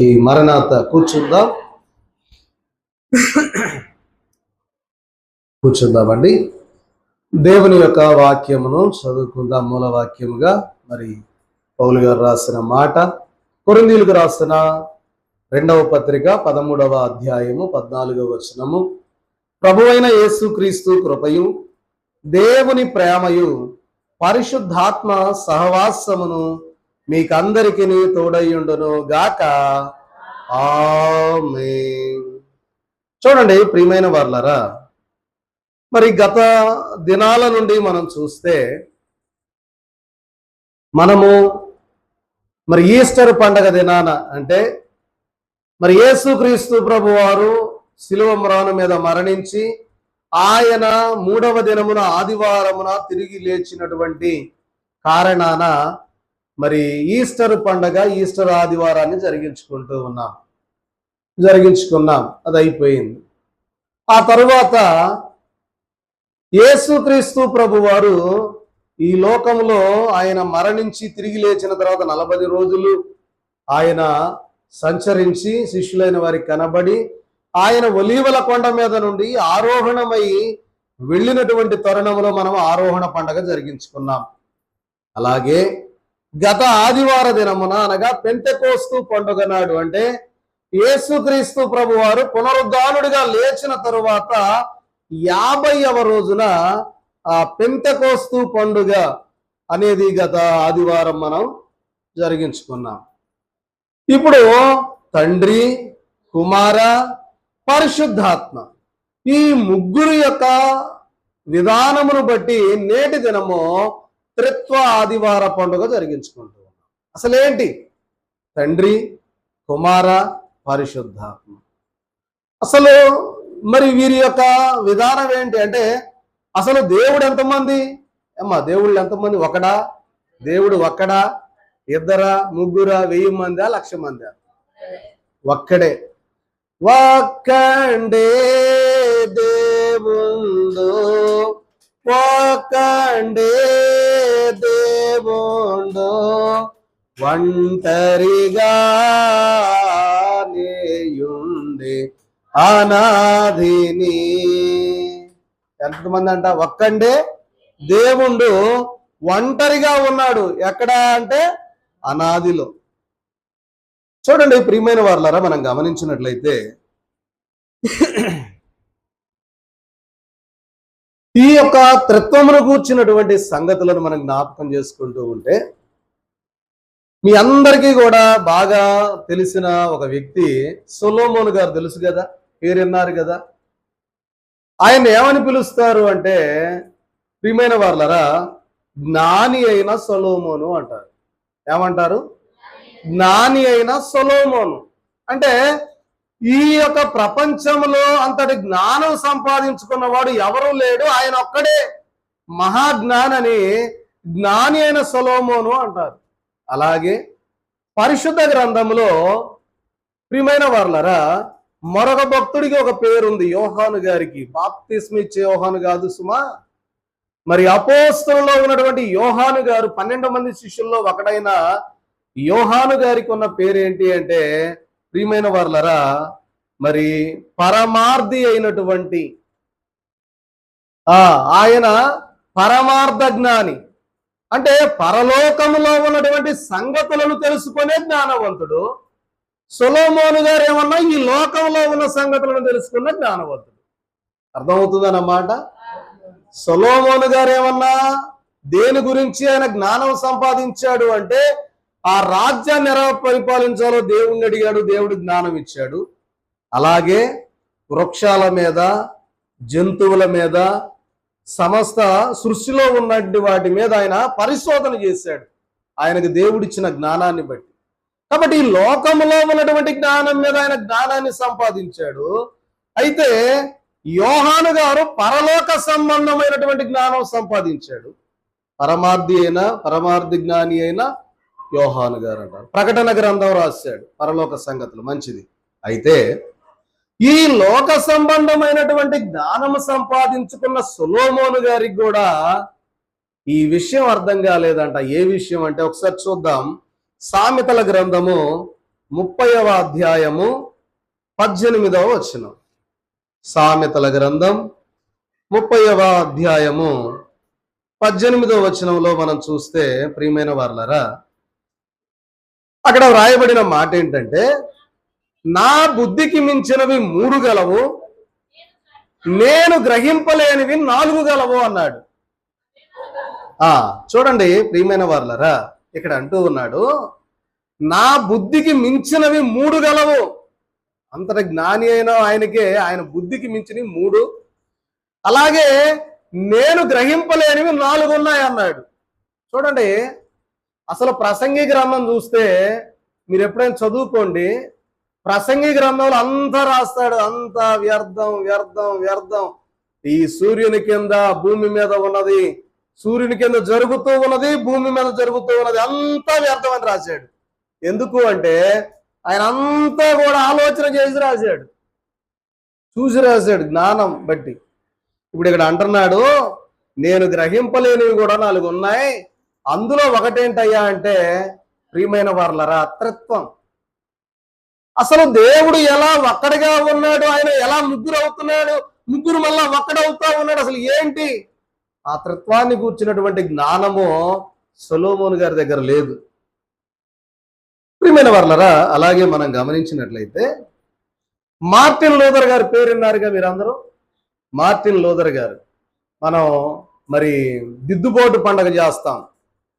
ఈ మరణాత కూర్చుందామండి. దేవుని యొక్క వాక్యమును చదువుకుందాం. మూల వాక్యముగా మరి పౌలు గారు రాసిన మాట, కొరింథీయులకు రాసిన 2వ పత్రిక 13వ అధ్యాయము 14వ వచనము. ప్రభువైన యేసుక్రీస్తు కృపయు దేవుని ప్రేమయు పరిశుద్ధాత్మ సహవాసమును మీకందరికీ తోడయ్యుండును గాక. ఆమేన్. చూడండి ప్రియమైన వారలారా, మరి గత దినాల నుండి మనం చూస్తే మనము మరి ఈస్టర్ పండగ దినాన, అంటే మరి యేసుక్రీస్తు ప్రభు వారు శిలువ మ్రాను మీద మరణించి ఆయన 3వ దినమున ఆదివారమున తిరిగి లేచినటువంటి కారణాన మరి ఈస్టర్ పండగ, ఈస్టర్ ఆదివారాన్ని జరిగించుకున్నాం. అది అయిపోయింది. ఆ తరువాత యేసుక్రీస్తు ప్రభు వారు ఈ లోకంలో ఆయన మరణించి తిరిగి లేచిన తర్వాత 40 రోజులు ఆయన సంచరించి శిష్యులైన వారికి కనబడి ఆయన ఒలీవల కొండ మీద నుండి ఆరోహణమై వెళ్ళినటువంటి తరుణంలో మనం ఆరోహణ పండగ జరిగించుకున్నాం. అలాగే గత ఆదివార దినమున, అనగా పెంతెకోస్తు పండుగ నాడు, అంటే యేసుక్రీస్తు ప్రభు వారు పునరుద్ధానుడిగా లేచిన తరువాత 50వ రోజున ఆ పెంతెకోస్తు పండుగ అనేది గత ఆదివారం మనం జరిగించుకున్నాం. ఇప్పుడు తండ్రి, కుమార, పరిశుద్ధాత్మ ఈ ముగ్గురు యొక్క విధానమును బట్టి నేటి దినము త్రిత్వ ఆదివార పండుగ జరిగించుకుంటూ ఉన్నాం. అసలేంటి తండ్రి, కుమార, పరిశుద్ధాత్మ? అసలు మరి వీరి యొక్క విధానం ఏంటి అంటే, అసలు దేవుడు ఎంతమంది? దేవుళ్ళు ఎంతమంది? ఒకడా? దేవుడు ఒక్కడా? ఇద్దరా? ముగ్గురా? 1000 మందా? 1,00,000 మందా? ఒక్కడే. ఒక్కండే దేవుండు, ఒక్కండే దేవుండు, ఒంటరిగా నేయుండే అనాదిని. ఎంతమంది అంట? ఒక్కండే దేవుండు ఒంటరిగా ఉన్నాడు. ఎక్కడ అంటే అనాదిలో. చూడండి ప్రియమైన వారలారా, మనం గమనించినట్లయితే ఈ యొక్క త్రిత్వమును కూర్చున్నటువంటి సంగతులను మనం జ్ఞాపకం చేసుకుంటూ ఉంటే, మీ అందరికీ కూడా బాగా తెలిసిన ఒక వ్యక్తి సొలొమోను గారు తెలుసు కదా, పేరు విన్నారు కదా. ఆయన ఏమని పిలుస్తారు అంటే, ప్రియమైన వారలారా, జ్ఞాని అయిన సొలొమోను అంటారు. ఏమంటారు? జ్ఞాని అయిన సొలొమోను. అంటే ఈ యొక్క ప్రపంచంలో అంతటి జ్ఞానం సంపాదించుకున్నవాడు ఎవరూ లేడు, ఆయన ఒక్కడే మహాజ్ఞానని జ్ఞాని అయిన సొలొమోను అంటారు. అలాగే పరిశుద్ధ గ్రంథంలో ప్రియమైన వారలారా, మరొక భక్తుడికి ఒక పేరుంది, యోహాను గారికి. బాప్తిస్మ ఇచ్చే యోహాను కాదు సుమా. మరి అపోస్తలులో ఉన్నటువంటి యోహాను గారు, 12 మంది శిష్యుల్లో ఒకడైన యోహాను గారికి ఉన్న పేరు ఏంటి అంటే, ప్రియమైన వారలారా, మరి పరమార్థి అయినటువంటి ఆయన పరమార్థ జ్ఞాని. అంటే పరలోకములో ఉన్నటువంటి సంగతులను తెలుసుకునే జ్ఞానవంతుడు. సొలొమోను గారు ఏమన్నా ఈ లోకంలో ఉన్న సంగతులను తెలుసుకున్న జ్ఞానవంతుడు. అర్థమవుతుందన్నమాట. సొలొమోను గారు ఏమన్నా దేని గురించి ఆయన జ్ఞానం సంపాదించాడు అంటే, ఆ రాజ్యాన్ని ఎలా పరిపాలించాలో దేవుణ్ణి అడిగాడు, దేవుడు జ్ఞానం ఇచ్చాడు. అలాగే వృక్షాల మీద, జంతువుల మీద, సమస్త సృష్టిలో ఉన్నటువంటి వాటి మీద ఆయన పరిశోధన చేశాడు, ఆయనకు దేవుడిచ్చిన జ్ఞానాన్ని బట్టి. కాబట్టి ఈ లోకంలో ఉన్నటువంటి జ్ఞానం మీద ఆయన జ్ఞానాన్ని సంపాదించాడు. అయితే యోహాను గారు పరలోక సంబంధమైనటువంటి జ్ఞానం సంపాదించాడు. పరమార్థి జ్ఞాని అయిన యోహాను గారు అంటారు. ప్రకటన గ్రంథం రాశాడు పరలోక సంగతులు, మంచిది. అయితే ఈ లోక సంబంధమైనటువంటి జ్ఞానము సంపాదించుకున్న సొలొమోను గారికి కూడా ఈ విషయం అర్థం కాలేదంట. ఏ విషయం అంటే ఒకసారి చూద్దాం. సామెతల గ్రంథము 30వ అధ్యాయము 18వ వచనం. సామెతల గ్రంథం 30వ అధ్యాయము 18వ వచనంలో మనం చూస్తే ప్రియమైన వారలారా, అక్కడ వ్రాయబడిన మాట ఏంటంటే, నా బుద్ధికి మించినవి 3 గలవు, నేను గ్రహింపలేనివి 4 గలవు అన్నాడు. చూడండి ప్రియమైన వారలారా, ఇక్కడ అంటూ ఉన్నాడు, నా బుద్ధికి మించినవి 3 గలవు. అంతటి జ్ఞాని అయిన ఆయనకే ఆయన బుద్ధికి మించినవి 3, అలాగే నేను గ్రహింపలేనివి 4 ఉన్నాయి అన్నాడు. చూడండి, అసలు ప్రసంగి గ్రంథం చూస్తే మీరు ఎప్పుడైనా చదువుకోండి, ప్రసంగి గ్రంథంలో అంతా రాస్తాడు, అంతా వ్యర్థం వ్యర్థం వ్యర్థం, ఈ సూర్యుని కింద భూమి మీద ఉన్నది, సూర్యుని కింద జరుగుతూ ఉన్నది, భూమి మీద జరుగుతూ ఉన్నది, అంతా వ్యర్థం అని రాశాడు. ఎందుకు అంటే ఆయన అంతా కూడా ఆలోచన చేసి రాశాడు, చూసి రాశాడు, జ్ఞానం బట్టి. ఇప్పుడు ఇక్కడ అంటున్నాడు, నేను గ్రహింపలేనివి కూడా 4 ఉన్నాయి. అందులో ఒకటేంటయ్యా అంటే ప్రియమైన వారలారా, త్రిత్వం. అసలు దేవుడు ఎలా ఒక్కడిగా ఉన్నాడు, ఆయన ఎలా ముగ్గురు అవుతున్నాడు, ముగ్గురు మళ్ళా ఒక్కడవుతా ఉన్నాడు, అసలు ఏంటి? ఆ త్రిత్వాన్ని కూర్చున్నటువంటి జ్ఞానము సొలొమోను గారి దగ్గర లేదు. ప్రియమైన వారలారా, అలాగే మనం గమనించినట్లయితే మార్టిన్ లూథర్ గారి పేరు విన్నారుగా మీరందరూ. మార్టిన్ లూథర్ గారు, మనం మరి దిద్దుబాటు పండగ చేస్తాం.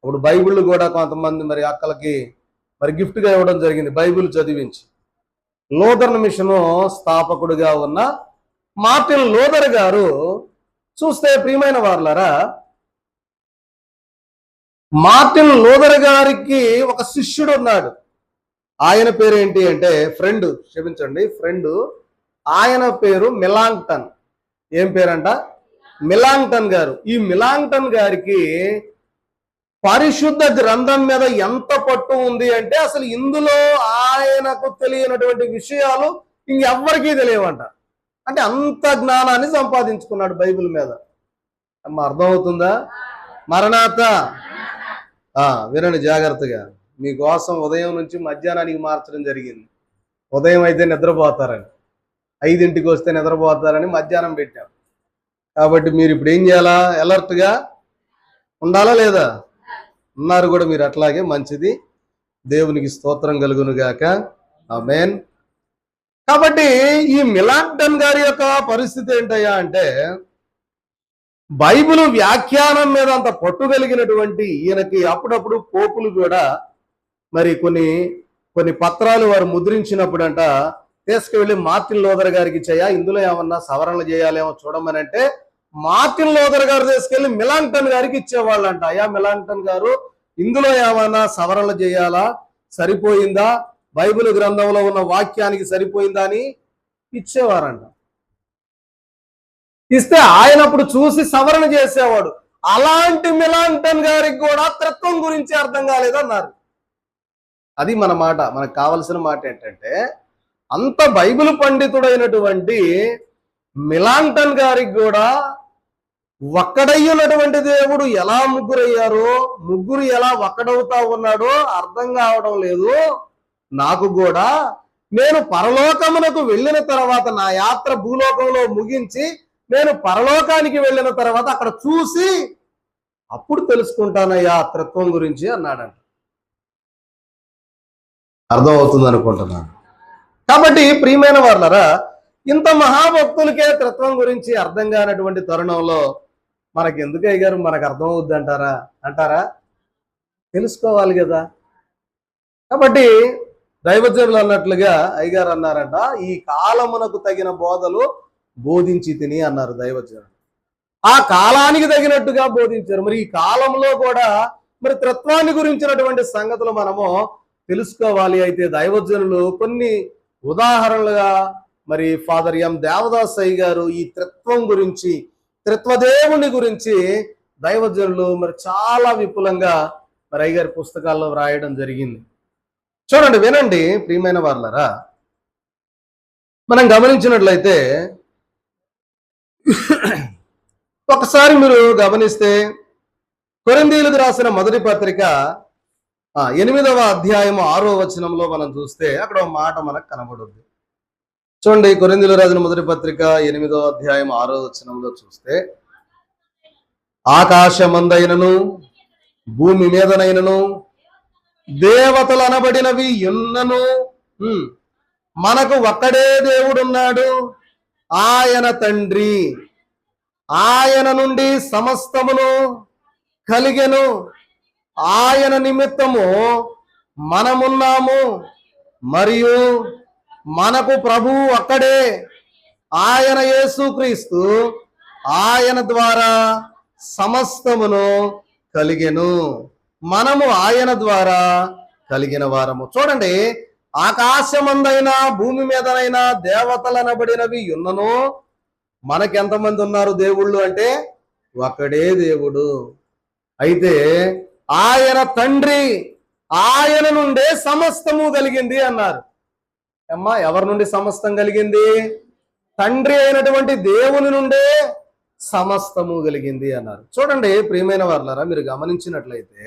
అప్పుడు బైబిల్ కూడా కొంతమంది మరి అక్కలకి మరి గిఫ్ట్గా ఇవ్వడం జరిగింది, బైబిల్ చదివించి. లూథరన్ మిషను స్థాపకుడిగా ఉన్న మార్టిన్ లూథర్ గారు చూస్తే ప్రియమైన వారలారా, మార్టిన్ లూథర్ గారికి ఒక శిష్యుడు ఉన్నాడు. ఆయన పేరు ఏంటి అంటే ఫ్రెండ్, ఆయన పేరు మెలాంగ్టన్. ఏం పేరంట? మెలాంగ్టన్ గారు. ఈ మెలాంగ్టన్ గారికి పరిశుద్ధ గ్రంథం మీద ఎంత పట్టు ఉంది అంటే అసలు ఇందులో ఆయనకు తెలియనటువంటి విషయాలు ఇంకెవ్వరికీ తెలియవంట. అంటే అంత జ్ఞానాన్ని సంపాదించుకున్నాడు బైబిల్ మీద. అర్థమవుతుందా? మరణాత వినండి జాగ్రత్తగా. మీకోసం ఉదయం నుంచి మధ్యాహ్నానికి మార్చడం జరిగింది. ఉదయం అయితే నిద్రపోతారని, 5ంటికి వస్తే నిద్రపోతారని మధ్యాహ్నం పెట్టాం. కాబట్టి మీరు ఇప్పుడు ఏం చేయాలా? అలర్ట్గా ఉండాలా లేదా? ఉన్నారు కూడా మీరు, అట్లాగే మంచిది. దేవునికి స్తోత్రం కలుగును గాక. ఆమేన్. కాబట్టి ఈ మెలాంగ్టన్ గారి యొక్క పరిస్థితి ఏంటయ్యా అంటే, బైబిల్ వ్యాఖ్యానం మీద అంత పట్టు కలిగినటువంటి ఈయనకి అప్పుడప్పుడు పోపులు కూడా మరి కొన్ని పత్రాలు వారు ముద్రించినప్పుడంట తీసుకువెళ్ళి మార్టిన్ లూథర్ గారికి ఇందులో ఏమన్నా సవరణలు చేయాలేమో చూడమని అంటే మార్టిన్ లూథర్ గారు తీసుకెళ్లి మెలాంగ్టన్ గారికి ఇచ్చేవాళ్ళంట. అయ్యా మెలాంగ్టన్ గారు, ఇందులో ఏమన్నా సవరణలు చేయాలా, సరిపోయిందా, బైబిల్ గ్రంథంలో ఉన్న వాక్యానికి సరిపోయిందా అని ఇచ్చేవారంట. ఇస్తే ఆయన అప్పుడు చూసి సవరణ చేసేవాడు. అలాంటి మెలాంగ్టన్ గారికి కూడా త్రిత్వం గురించి అర్థం కాలేదన్నారు. అది మన మాట, మనకు కావలసిన మాట ఏంటంటే, అంత బైబిల్ పండితుడైనటువంటి మెలాంగ్టన్ గారికి కూడా ఒక్కడయ్యున్నటువంటి దేవుడు ఎలా ముగ్గురయ్యారో, ముగ్గురు ఎలా ఒక్కడవుతా ఉన్నాడో అర్థం కావడం లేదు. నాకు కూడా నేను పరలోకమునకు వెళ్ళిన తర్వాత, నా యాత్ర భూలోకంలో ముగించి నేను పరలోకానికి వెళ్ళిన తర్వాత అక్కడ చూసి అప్పుడు తెలుసుకుంటానయ్యా త్రిత్వం గురించి అన్నాడంట. అర్థం అవుతుంది అనుకుంటున్నాను. కాబట్టి ప్రియమైన వారలారా, ఇంత మహాభక్తులకే త్రిత్వం గురించి అర్థం కానటువంటి తరుణంలో మనకి ఎందుకు అయ్యారు, మనకు అర్థం అవుద్ది అంటారా? తెలుసుకోవాలి కదా. కాబట్టి దైవజనులు అన్నట్లుగా అయ్యగారు అన్నారంట, ఈ కాలమునకు తగిన బోధలు బోధించి తిని అన్నారు దైవజనులు. ఆ కాలానికి తగినట్టుగా బోధించారు. మరి ఈ కాలంలో కూడా మరి త్రిత్వాన్ని గురించినటువంటి సంగతులు మనము తెలుసుకోవాలి. అయితే దైవజనులు కొన్ని ఉదాహరణలుగా మరి ఫాదర్ ఎం దేవదాస్ అయ్య గారు ఈ త్రిత్వం గురించి, త్రిత్వదేవుని గురించి దైవజనులు మరి చాలా విపులంగా మరి అయ్యగారి పుస్తకాల్లో వ్రాయడం జరిగింది. చూడండి, వినండి ప్రియమైన వారలారా. మనం గమనించినట్లయితే ఒకసారి మీరు గమనిస్తే కొరింథీయులకు రాసిన మొదటి పత్రిక 8వ అధ్యాయం 6వ వచనంలో మనం చూస్తే అక్కడ ఒక మాట మనకు కనబడుద్ది. చూడండి, కొరింథీయులకు రాసిన మొదటి పత్రిక 8వ అధ్యాయం 6వ వచనంలో చూస్తే, ఆకాశమందైనను భూమి మీదనైనను దేవతలు అనబడినవి ఎన్నను మనకు ఒక్కడే దేవుడున్నాడు, ఆయన తండ్రి. ఆయన నుండి సమస్తమును కలిగెను, ఆయన నిమిత్తము మనమున్నాము, మరియు మనకు ప్రభువు ఒక్కడే, ఆయన యేసుక్రీస్తు. ఆయన ద్వారా సమస్తమును కలిగెను, మనము ఆయన ద్వారా కలిగిన వారము. చూడండి, ఆకాశమందైనా భూమి మీదనైనా దేవతలు అనబడినవి ఉన్నను మనకెంతమంది ఉన్నారు దేవుళ్ళు అంటే ఒక్కడే దేవుడు. అయితే ఆయన తండ్రి, ఆయన నుండే సమస్తము కలిగింది అన్నారు. అమ్మా, ఎవరి నుండి సమస్తం కలిగింది? తండ్రి అయినటువంటి దేవుని నుండే సమస్తము కలిగింది అన్నారు. చూడండి ప్రియమైన వారులారా, మీరు గమనించినట్లయితే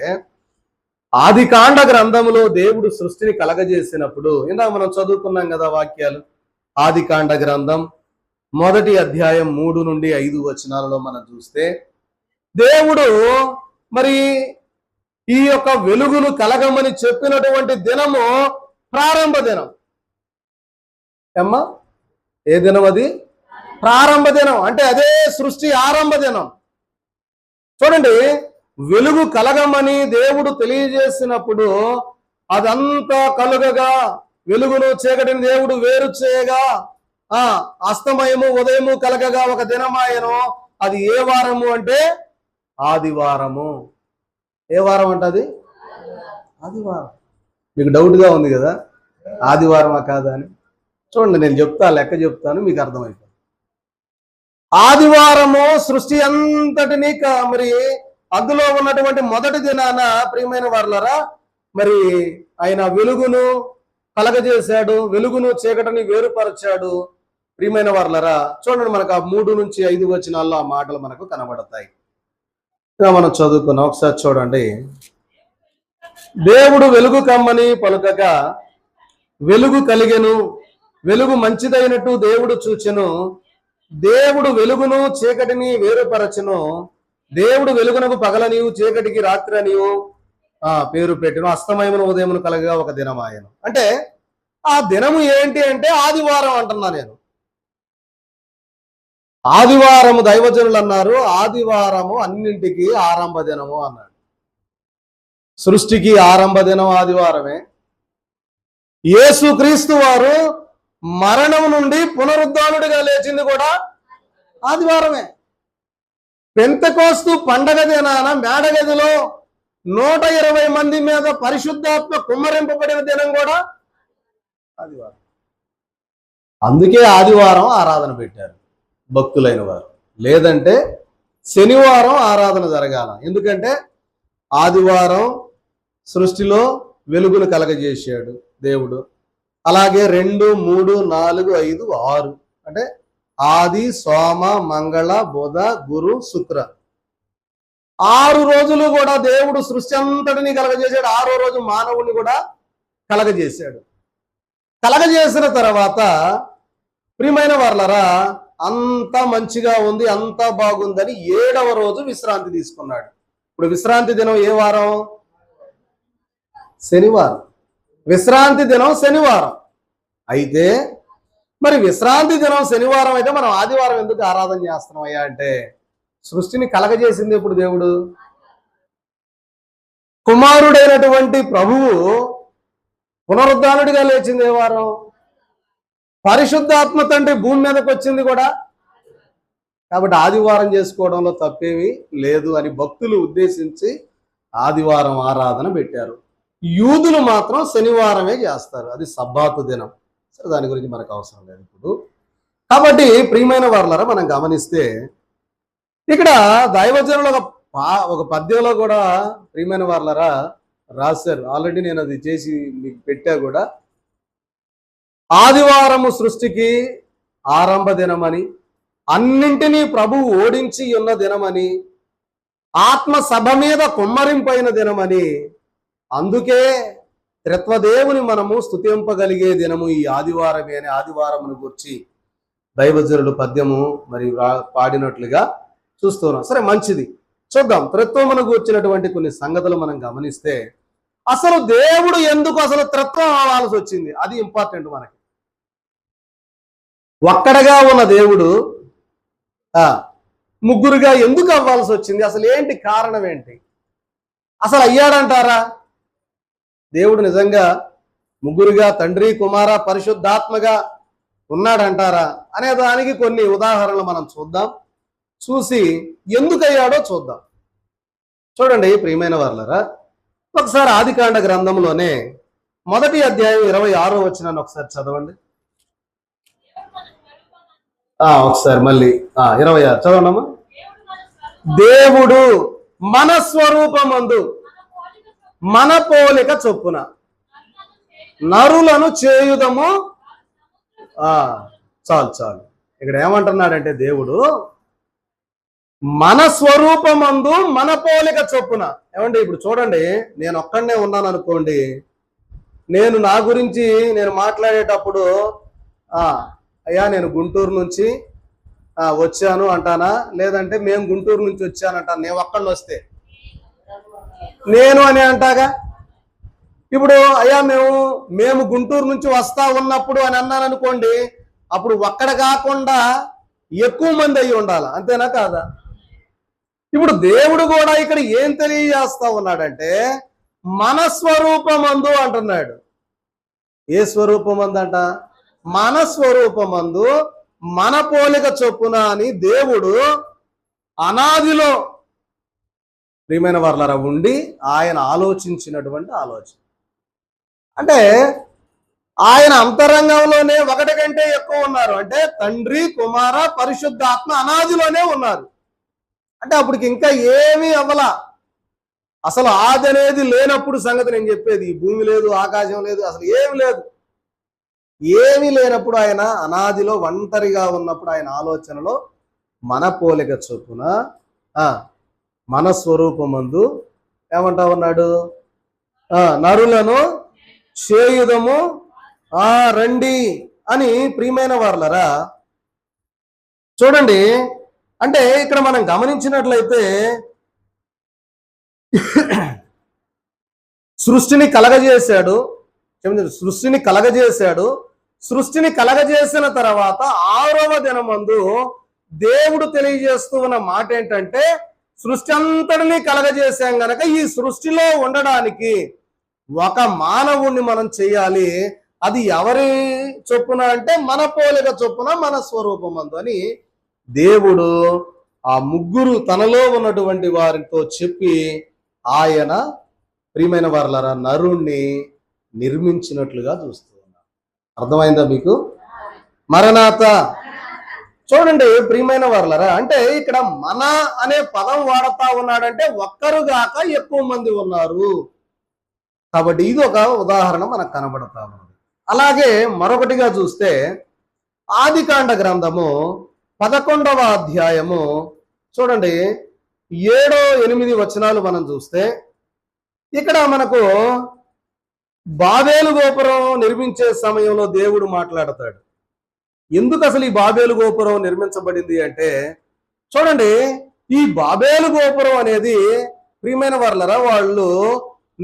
ఆదికాండ గ్రంథములో దేవుడు సృష్టిని కలగజేసినప్పుడు, ఇందాక మనం చదువుకున్నాం కదా వాక్యాలు. ఆదికాండ గ్రంథం 1వ అధ్యాయం 3 నుండి 5 వచనాలలో మనం చూస్తే, దేవుడు మరి ఈ యొక్క వెలుగును కలగమని చెప్పినటువంటి దినము ప్రారంభ దినం. అమ్మా, ఏ దినం అది? ప్రారంభ దినం. అంటే అదే సృష్టి ఆరంభ దినం. చూడండి, వెలుగు కలగమని దేవుడు తెలియజేసినప్పుడు అదంతా కలుగగా, వెలుగును చీకటిని దేవుడు వేరు చేయగా, అస్తమయము ఉదయము కలగగా ఒక దినమాయను. అది ఏ వారము అంటే ఆదివారము. ఏ వారం అంటే అది? ఆదివారం. మీకు డౌట్గా ఉంది కదా, ఆదివారమా కాదా అని. చూడండి, నేను లెక్క చెప్తాను, మీకు అర్థమైపోతుంది. ఆదివారము సృష్టి అంతటినీ మరి అందులో ఉన్నటువంటి మొదటి దినాన ప్రియమైన వారులారా, మరి ఆయన వెలుగును కలగజేశాడు, వెలుగును చీకటిని వేరుపరచాడు. ప్రియమైన వారులారా, చూడండి, మనకు ఆ 3 నుంచి 5 వచనాల్లో ఆ మాటలు మనకు కనబడతాయి. మనం చదువుకున్నాం, ఒకసారి చూడండి. దేవుడు వెలుగు కమ్మని పలుకగా వెలుగు కలిగెను, వెలుగు మంచిదైనట్టు దేవుడు చూచెను. దేవుడు వెలుగును చీకటిని వేరుపరచును. దేవుడు వెలుగునకు పగలనియు చీకటికి రాత్రనియు పేరు పెట్టెను. అస్తమయమును ఉదయమును కలగగా ఒక దినమాయను. అంటే ఆ దినము ఏంటి అంటే ఆదివారం అంటున్నా నేను. ఆదివారము దైవజనులు అన్నారు, ఆదివారము అన్నింటికి ఆరంభ దినము అన్నాడు. సృష్టికి ఆరంభ దినం ఆదివారమే. యేసుక్రీస్తు వారు మరణం నుండి పునరుద్ధానుడిగా లేచింది కూడా ఆదివారమే. పెంతెకోస్తు పండగ దినాన మేడగదిలో 120 మంది మీద పరిశుద్ధాత్మ కుమ్మరింపబడిన దినం కూడా ఆదివారం. అందుకే ఆదివారం ఆరాధన పెట్టారు భక్తులైన వారు. లేదంటే శనివారం ఆరాధన జరగాల. ఎందుకంటే ఆదివారం సృష్టిలో వెలుగును కలగజేశాడు దేవుడు. అలాగే 2, 3, 4, 5, 6 అంటే ఆది, సోమ, మంగళ, బుధ, గురు, శుక్ర 6 రోజులు కూడా దేవుడు సృష్టి అంతటిని కలగజేశాడు. 6వ రోజు మానవుని కూడా కలగజేశాడు. కలగజేసిన తర్వాత ప్రియమైన వారలారా, అంతా మంచిగా ఉంది, అంతా బాగుందని 7వ రోజు విశ్రాంతి తీసుకున్నాడు. ఇప్పుడు విశ్రాంతి దినం ఏ వారం? శనివారం. విశ్రాంతి దినం శనివారం. అయితే మరి విశ్రాంతి దినం శనివారం అయితే మనం ఆదివారం ఎందుకు ఆరాధన చేస్తున్నామయ్యా అంటే, సృష్టిని కలగజేసింది ఇప్పుడు దేవుడు. కుమారుడైనటువంటి ప్రభువు పునరుద్ధానుడిగా లేచింది ఏ వారం? పరిశుద్ధాత్మ తండ్రి భూమి మీదకి వచ్చింది కూడా. కాబట్టి ఆదివారం చేసుకోవడంలో తప్పేమీ లేదు అని భక్తులు ఉద్దేశించి ఆదివారం ఆరాధన పెట్టారు. యూదులు మాత్రం శనివారమే చేస్తారు, అది సబ్బాతు దినం. సరే, దాని గురించి మనకు అవసరం లేదు ఇప్పుడు. కాబట్టి ప్రియమైన వారలారా, మనం గమనిస్తే ఇక్కడ దైవజనులు ఒక పద్యంలో కూడా ప్రియమైన వారలారా రాశారు. ఆల్రెడీ నేను అది చేసి మీకు పెట్టా కూడా. ఆదివారము సృష్టికి ఆరంభ దినమని, అన్నింటినీ ప్రభువు ఓడించి ఉన్న దినమని, ఆత్మ సభ మీద కుమ్మరింపైన దినమని అందుకే త్రిత్వదేవుని మనము స్తుతింపగలిగే దినము ఈ ఆదివారమే అని ఆదివారమును గురించి దైవజనులు పద్యము మరి పాడినట్లుగా చూస్తున్నాం. సరే, మంచిది. చూద్దాం. త్రిత్వమును గూర్చినటువంటి కొన్ని సంగతులు మనం గమనిస్తే అసలు దేవుడు ఎందుకు అసలు త్రిత్వం అవ్వాల్సి వచ్చింది, అది ఇంపార్టెంట్ మనకి. ఒక్కడగా ఉన్న దేవుడు ముగ్గురుగా ఎందుకు అవ్వాల్సి వచ్చింది, అసలు ఏంటి కారణం ఏంటి? అసలు అయ్యాడంటారా దేవుడు నిజంగా ముగ్గురుగా తండ్రి కుమార పరిశుద్ధాత్మగా ఉన్నాడంటారా అనే దానికి కొన్ని ఉదాహరణలు మనం చూద్దాం. చూసి ఎందుకు అయ్యాడో చూద్దాం. చూడండి ప్రియమైన వారలారా, ఒకసారి ఆదికాండ గ్రంథంలోనే 1వ అధ్యాయం 26వ వచనాన్ని ఒకసారి చదవండి. ఒకసారి మళ్ళీ 26 చదవండమ్మా. దేవుడు మన స్వరూపమందు మన పోలిక చొప్పున నరులను చేయుదము. చాలు. ఇక్కడ ఏమంటున్నాడంటే దేవుడు మన స్వరూపమందు మన పోలిక చొప్పున. ఏమండి, ఇప్పుడు చూడండి, నేను ఒక్కడనే ఉన్నాను అనుకోండి, నేను నా గురించి నేను మాట్లాడేటప్పుడు అయ్యా నేను గుంటూరు నుంచి వచ్చాను అంటానా, లేదంటే మేము గుంటూరు నుంచి వచ్చానంటాను. నేను ఒక్కడిని వస్తే నేను అని అంటాగా. ఇప్పుడు అయ్యా మేము గుంటూరు నుంచి వస్తా ఉన్నప్పుడు అని అన్నాను అనుకోండి, అప్పుడు ఒక్కడ కాకుండా ఎక్కువ మంది అయ్యి ఉండాలి, అంతేనా కాదా? ఇప్పుడు దేవుడు కూడా ఇక్కడ ఏం తెలియజేస్తా ఉన్నాడంటే మన స్వరూపమందు అంటున్నాడు. ఏ స్వరూపమందు అంట? మన స్వరూపమందు మన పోలిక చొప్పున అని దేవుడు అనాదిలో ప్రియమైన వారలారా ఉండి ఆయన ఆలోచించినటువంటి ఆలోచన. అంటే ఆయన అంతరంగంలోనే ఒకటి కంటే ఎక్కువ ఉన్నారు. అంటే తండ్రి కుమార పరిశుద్ధాత్మ అనాదిలోనే ఉన్నారు. అంటే అప్పటికి ఇంకా ఏమీ అవ్వలా. అసలు ఆది అనేది లేనప్పుడు సంగతి నేను చెప్పేది. ఈ భూమి లేదు, ఆకాశం లేదు, అసలు ఏమి లేదు. ఏమీ లేనప్పుడు ఆయన అనాదిలో ఒంటరిగా ఉన్నప్పుడు ఆయన ఆలోచనలో మన పోలిక చొప్పున మన స్వరూపమందు ఏమంటా ఉన్నాడు? నరులను చేయుదము రండి అని. ప్రియమైన వారలారా చూడండి, అంటే ఇక్కడ మనం గమనించినట్లయితే సృష్టిని కలగజేశాడు. సృష్టిని కలగజేసిన తర్వాత 6వ దినమందు దేవుడు తెలియజేస్తూ ఉన్న మాట ఏంటంటే సృష్టి అంతటినీ కలగజేసాం గనక ఈ సృష్టిలో ఉండడానికి ఒక మానవుణ్ణి మనం చేయాలి. అది ఎవరి చొప్పున అంటే మన పోలిక చొప్పున మన స్వరూపమందు అని దేవుడు ఆ ముగ్గురు తనలో ఉన్నటువంటి వారితో చెప్పి ఆయన ప్రియమైన వారలారా నరుణ్ణి నిర్మించినట్లుగా చూస్తూ ఉన్నారు. అర్థమైందా మీకు? మరణాత. చూడండి ప్రియమైన వారలారా, అంటే ఇక్కడ మన అనే పదం వాడతా ఉన్నాడంటే ఒక్కరుగాక ఎక్కువ మంది ఉన్నారు కాబట్టి ఇది ఒక ఉదాహరణ మనకు కనబడతా ఉన్నది. అలాగే మరొకటిగా చూస్తే ఆదికాండ గ్రంథము 11వ అధ్యాయము చూడండి 7, 8 వచనాలు మనం చూస్తే ఇక్కడ మనకు బాబేలు గోపురం నిర్మించే సమయంలో దేవుడు మాట్లాడతాడు. ఎందుకు అసలు ఈ బాబేలు గోపురం నిర్మించబడింది అంటే చూడండి, ఈ బాబేలు గోపురం అనేది ప్రియమైన వారలారా వాళ్ళు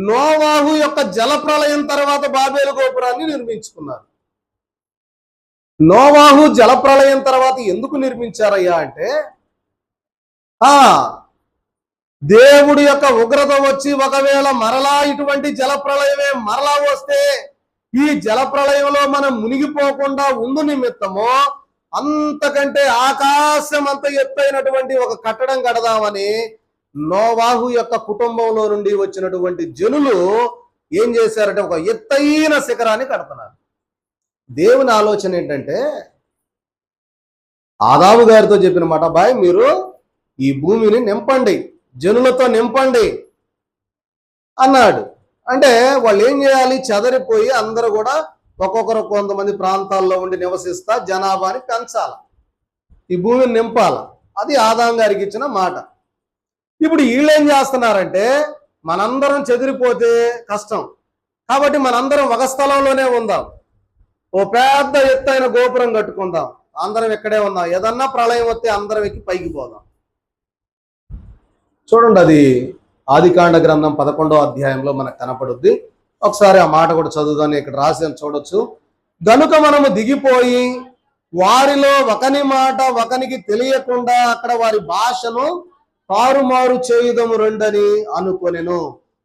నోవాహు యొక్క జలప్రళయం తర్వాత బాబేలు గోపురాన్ని నిర్మించుకున్నారు. నోవాహు జలప్రళయం తర్వాత ఎందుకు నిర్మించారయ్యా అంటే దేవుడి యొక్క ఉగ్రత వచ్చి ఒకవేళ మరలా ఇటువంటి జలప్రళయమే మరలా వస్తే ఈ జలప్రళయంలో మనం మునిగిపోకుండా ఉండు నిమిత్తము అంతకంటే ఆకాశం అంత ఎత్తైనటువంటి ఒక కట్టడం కడదామని నోవాహు యొక్క కుటుంబంలో నుండి వచ్చినటువంటి జనులు ఏం చేశారంటే ఒక ఎత్తైన శిఖరాన్ని కడుతున్నారు. దేవుని ఆలోచన ఏంటంటే ఆదాము గారితో చెప్పిన మాట, బాయ్ మీరు ఈ భూమిని నింపండి, జనులతో నింపండి అన్నాడు. అంటే వాళ్ళు ఏం చేయాలి? చెదరిపోయి అందరూ కూడా ఒక్కొక్కరు కొంతమంది ప్రాంతాల్లో ఉండి నివసిస్తా జనాభాని పెంచాలి, ఈ భూమిని నింపాల. అది ఆదాము గారికి ఇచ్చిన మాట. ఇప్పుడు వీళ్ళు ఏం చేస్తున్నారంటే మనందరం చెదిరిపోతే కష్టం. కాబట్టి మనందరం ఒక స్థలంలోనే ఉందాం. ఓ పెద్ద ఎత్తైన గోపురం కట్టుకుందాం, అందరం ఇక్కడే ఉందాం. ఏదన్నా ప్రళయం వస్తే అందరం ఎక్కి పైకి పోదాం. చూడండి, అది ఆదికాండ గ్రంథం 11వ అధ్యాయంలో మనకు కనపడుద్ది. ఒకసారి ఆ మాట కూడా చదువుదాన్ని. ఇక్కడ రాసి చూడొచ్చు. గనుక మనము దిగిపోయి వారిలో ఒకని మాట ఒకనికి తెలియకుండా అక్కడ వారి భాషను తారుమారు చేయుదము రెండని అనుకొనెను.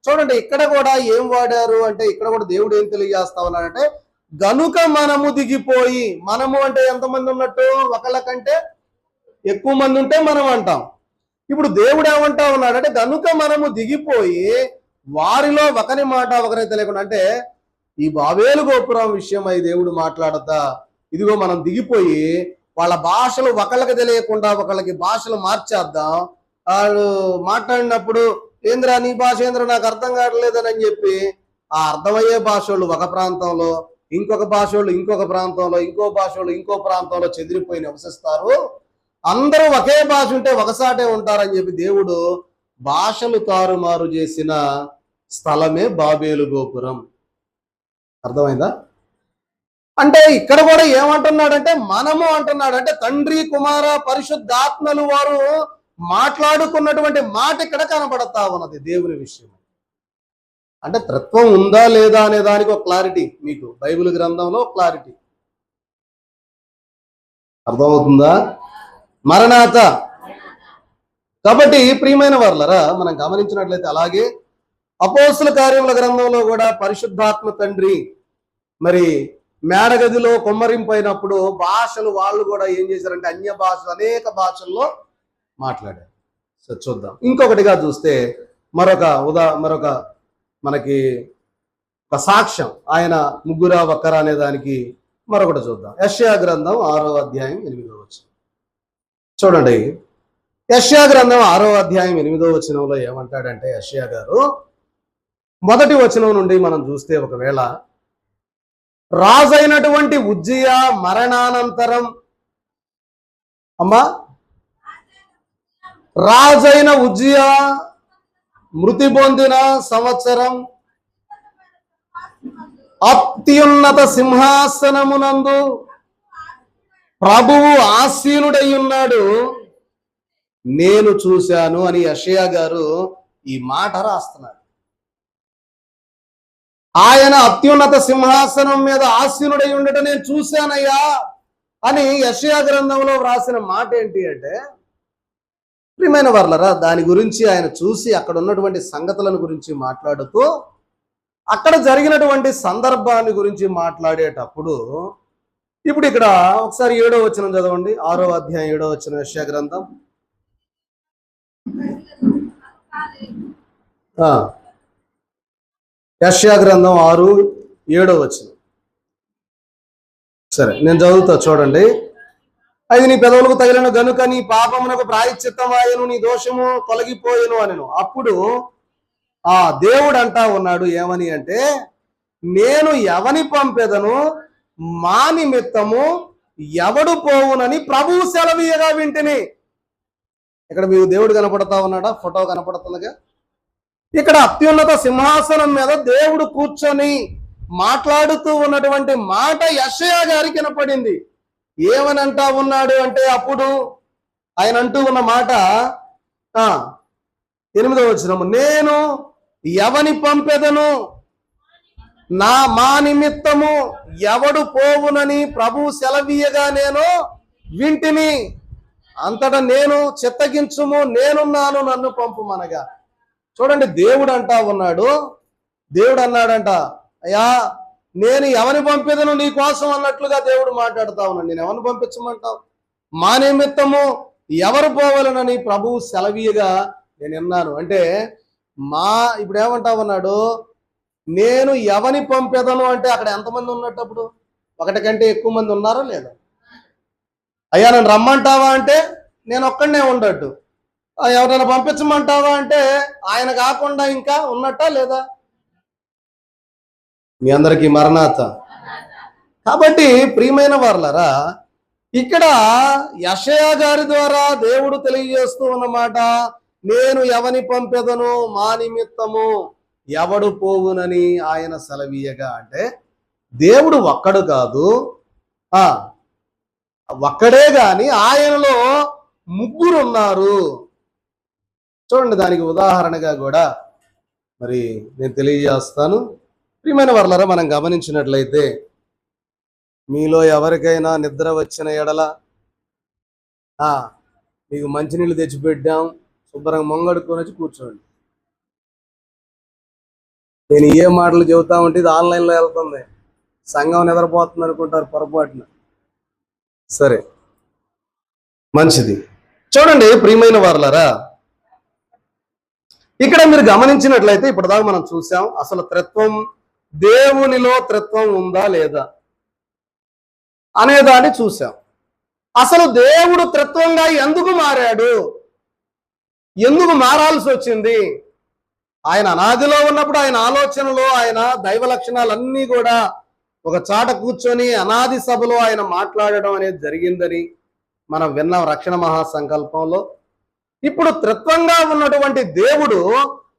చూడండి, ఇక్కడ కూడా ఏం వాడారు అంటే, ఇక్కడ కూడా దేవుడు ఏం తెలియజేస్తా ఉన్నాడంటే, గనుక మనము దిగిపోయి. మనము అంటే ఎంతమంది ఉన్నట్టు? ఒకళ్ళ కంటే ఎక్కువ మంది ఉంటే మనం అంటాం. ఇప్పుడు దేవుడు ఏమంటా ఉన్నాడంటే, గనుక మనము దిగిపోయి వారిలో ఒకరి మాట ఒకరికి తెలియకుండా, అంటే ఈ బాబేలు గోపురం విషయమై దేవుడు మాట్లాడతా, ఇదిగో మనం దిగిపోయి వాళ్ళ భాషలు ఒకళ్ళకి తెలియకుండా ఒకళ్ళకి భాషలు మార్చేద్దాం. వాళ్ళు మాట్లాడినప్పుడు ఏంద్రా నీ భాష ఏంద్ర నాకు అర్థం కావట్లేదని చెప్పి ఆ అర్థమయ్యే భాష వాళ్ళు ఒక ప్రాంతంలో, ఇంకొక భాష వాళ్ళు ఇంకొక ప్రాంతంలో, ఇంకో భాష వాళ్ళు ఇంకో ప్రాంతంలో చెదిరిపోయి నివసిస్తారు. అందరూ ఒకే భాష ఉంటే ఒకసాటే ఉంటారని చెప్పి దేవుడు భాషలు తారుమారు చేసిన స్థలమే బాబేలు గోపురం. అర్థమైందా? అంటే ఇక్కడ కూడా ఏమంటున్నాడంటే, మనము అంటున్నాడు అంటే తండ్రి కుమార పరిశుద్ధాత్మలు వారు మాట్లాడుకున్నటువంటి మాట ఇక్కడ కనబడతా ఉన్నది దేవుని విషయం. అంటే త్రిత్వం ఉందా లేదా అనే దానికి ఒక క్లారిటీ మీకు బైబిల్ గ్రంథంలో క్లారిటీ అర్థమవుతుందా? మరణాత. కాబట్టి ప్రియమైన వారలారా, మనం గమనించినట్లయితే అలాగే అపోస్తుల కార్యముల గ్రంథంలో కూడా పరిశుద్ధాత్మ తండ్రి మరి మేడగదిలో కొమ్మరింపైనప్పుడు భాషలు వాళ్ళు కూడా ఏం చేశారంటే అన్య భాషలు అనేక భాషల్లో మాట్లాడారు. సో చూద్దాం. ఇంకొకటిగా చూస్తే మరొక మనకి ఒక సాక్ష్యం, ఆయన ముగ్గురా ఒక్కరా అనే దానికి మరొకటి చూద్దాం. యెషయా గ్రంథం 6వ అధ్యాయం 8వ వచనం చూడండి. యెషయా గ్రంథం 6వ అధ్యాయం 8వ వచనంలో ఏమంటాడంటే, యెషయా గారు మొదటి వచనం నుండి మనం చూస్తే, ఒకవేళ రాజైనటువంటి ఉజ్జియా మరణానంతరం, రాజైన ఉజ్జియా మృతి పొందిన సంవత్సరం అత్యున్నత సింహాసనమునందు ప్రభువు ఆసీనుడై ఉన్నాడు, నేను చూశాను అని యెషయా గారు ఈ మాట రాస్తున్నాడు. ఆయన అత్యున్నత సింహాసనం మీద ఆసీనుడై ఉండటం నేను చూశానయ్యా అని యెషయా గ్రంథంలో వ్రాసిన మాట ఏంటి అంటే, ప్రియమైన వారలారా, దాని గురించి ఆయన చూసి అక్కడ ఉన్నటువంటి సంగతులను గురించి మాట్లాడుతూ అక్కడ జరిగినటువంటి సందర్భాన్ని గురించి మాట్లాడేటప్పుడు, ఇప్పుడు ఇక్కడ ఒకసారి 7వ వచనం చదవండి. 6వ అధ్యాయం 7వ వచనం యెషయా గ్రంథం. యెషయా గ్రంథం 6:7 వచనం. సరే, నేను చదువుతా చూడండి. అది నీ పెదవులకు తగిలిన గనుక నీ పాపమునకు ప్రాయశ్చిత్తమాయను, నీ దోషము తొలగిపోయెను అనెను. అప్పుడు ఆ దేవుడు అంటా ఉన్నాడు ఏమని అంటే, నేను ఎవని పంపెదను, మా నిమిత్తము ఎవడు పోవునని ప్రభువు సెలవీయగా వింటిని. ఇక్కడ మీకు దేవుడు కనపడతా ఉన్నాడా? ఫోటో కనపడుతుందిగా. ఇక్కడ అత్యున్నత సింహాసనం మీద దేవుడు కూర్చొని మాట్లాడుతూ ఉన్నటువంటి మాట యెషయా గారికి వినపడింది. ఏమని అంటా ఉన్నాడు అంటే, అప్పుడు ఆయన అంటూ ఉన్న మాట 8వ వచనము, నేను ఎవని పంపెదను, మా నిమిత్తము ఎవడు పోవునని ప్రభువు సెలవీయగా నేను వింటిని, అంతటా నేను చిత్తగించుము, నేనున్నాను, నన్ను పంపుమనగా. చూడండి, దేవుడు అంటా ఉన్నాడు. దేవుడు అన్నాడంట, అయ్యా నేను ఎవరిని పంపేదను నీ కోసం అన్నట్లుగా దేవుడు మాట్లాడుతా ఉన్నాడు. నేను ఎవరిని పంపించమంటావు? మా నిమిత్తము ఎవరు పోవాలనని ప్రభువు సెలవీయగా నేను విన్నాను అంటే, ఇప్పుడు ఏమంటా ఉన్నాడు, నేను ఎవరిని పంపేదను అంటే అక్కడ ఎంతమంది ఉన్నట్టు? అప్పుడు ఒకటి కంటే ఎక్కువ మంది ఉన్నారా లేదా? అయ్యా నన్ను రమ్మంటావా అంటే నేను ఒక్కడనే ఉండట్టు. ఎవరైనా పంపించమంటావా అంటే ఆయన కాకుండా ఇంకా ఉన్నట్టా లేదా? మీ అందరికీ మరణాత. కాబట్టి ప్రియమైన వారలారా, ఇక్కడ యెషయా గారి ద్వారా దేవుడు తెలియజేస్తూ ఉన్నమాట, నేను ఎవని పంపెదను, మా నిమిత్తము ఎవడు పోవునని ఆయన సెలవీయగా. అంటే దేవుడు ఒక్కడు కాదు, ఆ ఒక్కడే గాని ఆయనలో ముగ్గురు ఉన్నారు. చూడండి, దానికి ఉదాహరణగా కూడా మరి నేను తెలియజేస్తాను. ప్రియమైన వర్లారా, మనం గమనించినట్లయితే మీలో ఎవరికైనా నిద్ర వచ్చిన ఎడల మీకు మంచినీళ్ళు తెచ్చిపెట్టాం, శుభ్రంగా మొంగడుకొని వచ్చి కూర్చోండి. నేను ఏ మాటలు చెబుతా ఉంటే ఇది ఆన్లైన్లో వెళ్తుంది, సంఘం నిద్రపోతుంది అనుకుంటారు పొరపాటున. సరే, మంచిది. చూడండి ప్రియమైన వారలారా, ఇక్కడ మీరు గమనించినట్లయితే ఇప్పటిదాకా మనం చూసాం అసలు త్రిత్వం, దేవునిలో త్రిత్వం ఉందా లేదా అనేదాన్ని చూసాం. అసలు దేవుడు త్రిత్వంగా ఎందుకు మారాడు, ఎందుకు మారాల్సి వచ్చింది? ఆయన అనాదిలో ఉన్నప్పుడు ఆయన ఆలోచనలో ఆయన దైవ లక్షణాలన్నీ కూడా ఒక చాట కూర్చొని అనాది సభలో ఆయన మాట్లాడడం అనేది జరిగిందని మనం విన్నాం రక్షణ మహాసంకల్పంలో. ఇప్పుడు త్రిత్వంగా ఉన్నటువంటి దేవుడు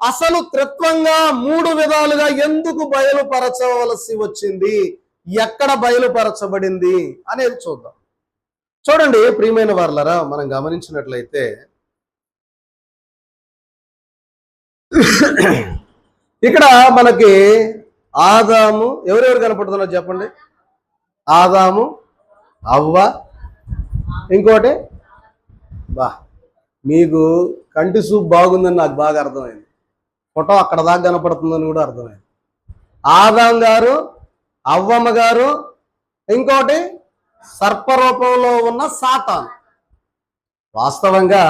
అసలు త్రిత్వంగా మూడు విధాలుగా ఎందుకు బయలుపరచవలసి వచ్చింది, ఎక్కడ బయలుపరచబడింది అనేది చూద్దాం. చూడండి ప్రియమైన వారలారా, మనం గమనించినట్లయితే ఇక్కడ మనకి ఆదాము, ఎవరెవరు కనపడుతున్నారు చెప్పండి? ఆదాము, అవ్వ, ఇంకోటి మీకు కంటి చూపు బాగుందని నాకు బాగా అర్థమైంది, ఫోటో అక్కడ దాకా కనపడుతుందని కూడా అర్థమైంది. ఆదాం గారు, అవ్వమ్మ గారు, ఇంకోటి సర్పరూపంలో ఉన్న సాతాను. వాస్తవంగా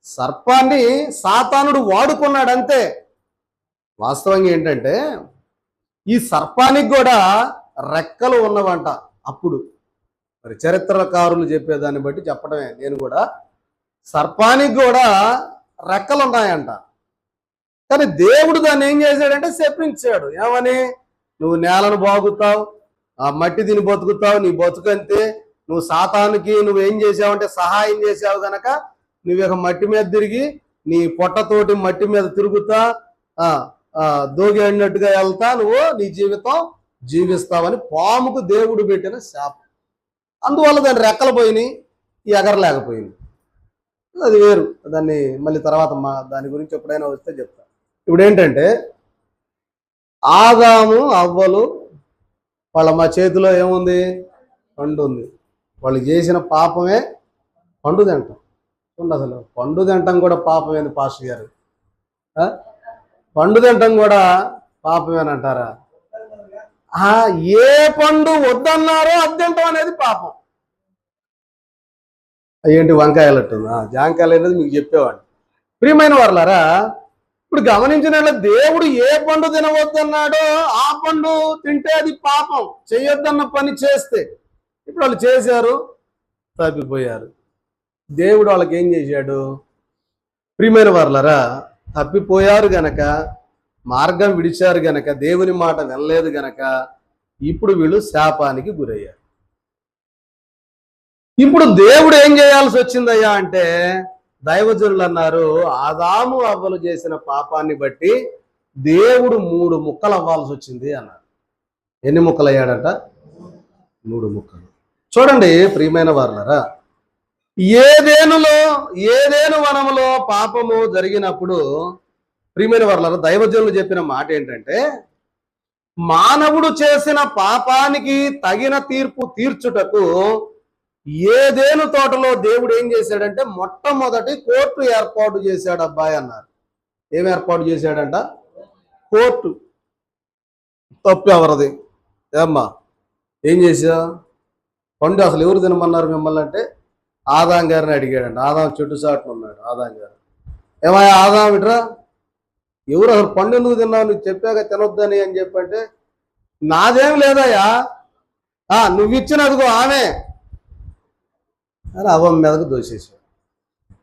సర్పాన్ని సాతానుడు వాడుకున్నాడు అంతే. వాస్తవంగా ఏంటంటే ఈ సర్పానికి కూడా రెక్కలు ఉన్నవంట. అప్పుడు మరి చరిత్రకారులు చెప్పేదాన్ని బట్టి చెప్పడమే నేను కూడా, సర్పానికి కూడా రెక్కలు ఉన్నాయంట. కానీ దేవుడు దాన్ని ఏం చేశాడంటే శపించాడు. ఏమని? నువ్వు నేలను బాగుతావు, ఆ మట్టి తిని బతుకుతావు, నీ బతుకంతే, నువ్వు సాతానికి నువ్వేం చేసావంటే సహాయం చేసావు గనక నువ్వు ఇక మట్టి మీద తిరిగి నీ పొట్టతోటి మట్టి మీద తిరుగుతా దోగి అన్నట్టుగా వెళ్తా నువ్వు నీ జీవితం జీవిస్తావని పాముకు దేవుడు పెట్టిన శాపం. అందువల్ల దాని రెక్కలు పోయినాయి, ఎగరలేకపోయింది. అది వేరు, దాన్ని మళ్ళీ తర్వాత దాని గురించి ఎప్పుడైనా వస్తే చెప్తా. ఇప్పుడు ఏంటంటే ఆదాము అవ్వలు మా చేతిలో ఏముంది? పండు ఉంది. వాళ్ళు చేసిన పాపమే పండు తింటాం. అసలు పండు తింటాం కూడా పాపమేంది పాస్టర్ గారు? పండు తింటాం కూడా పాపమేనంటారా? ఏ పండు వద్దన్నారో అది తింటాం అనేది పాపం. ఏంటి వంకాయలట్టు జాంకాయలు అనేది మీకు చెప్పేవాడిని. ప్రియమైన వారలారా, ఇప్పుడు గమనించిన దేవుడు ఏ పండు తినవద్దన్నాడో ఆ పండు తింటే అది పాపం, చేయొద్దన్న పని చేస్తే. ఇప్పుడు వాళ్ళు చేశారు, తప్పిపోయారు. దేవుడు వాళ్ళకి ఏం చేశాడు? ప్రియమైన వారలారా, తప్పిపోయారు గనక, మార్గం విడిచారు గనక, దేవుని మాట వినలేదు గనక ఇప్పుడు వీళ్ళు శాపానికి గురయ్యారు. ఇప్పుడు దేవుడు ఏం చేయాల్సి వచ్చిందయ్యా అంటే, దైవజనులు అన్నారు ఆదాము అవ్వలు చేసిన పాపాన్ని బట్టి దేవుడు 3 ముక్కలు అవ్వాల్సి వచ్చింది అన్నారు. ఎన్ని ముక్కలు అయ్యాడట? 3 ముక్కలు. చూడండి ప్రియమైన వారలారా, ఏదేను వనములో పాపము జరిగినప్పుడు ప్రియమైన వారలారా, దైవజనులు చెప్పిన మాట ఏంటంటే, మానవుడు చేసిన పాపానికి తగిన తీర్పు తీర్చుటకు ఏదేను తోటలో దేవుడు ఏం చేశాడంటే మొట్టమొదటి కోర్టు ఏర్పాటు చేశాడు అబ్బాయి అన్నారు. ఏం ఏర్పాటు చేశాడంట? కోర్టు. తప్పు ఎవరిది? ఏమ్మా ఏం చేసా? పండు అసలు ఎవరు తినమన్నారు మిమ్మల్ని అంటే ఆదాం గారిని అడిగాడంట. ఆదాం చెట్టు చాటును ఉన్నాడు. ఆదాం గారు, ఏమయ్యా ఆదాం ఇట్రా, ఎవరు అసలు పండు ఎందుకు తిన్నావు? నువ్వు చెప్పాక తినొద్దని అని చెప్పంటే, నాదేం లేదయ్యా, నువ్వు ఇచ్చినదిగో ఆమె అని అవ్వమ్మ మీదకు దోసేసాడు.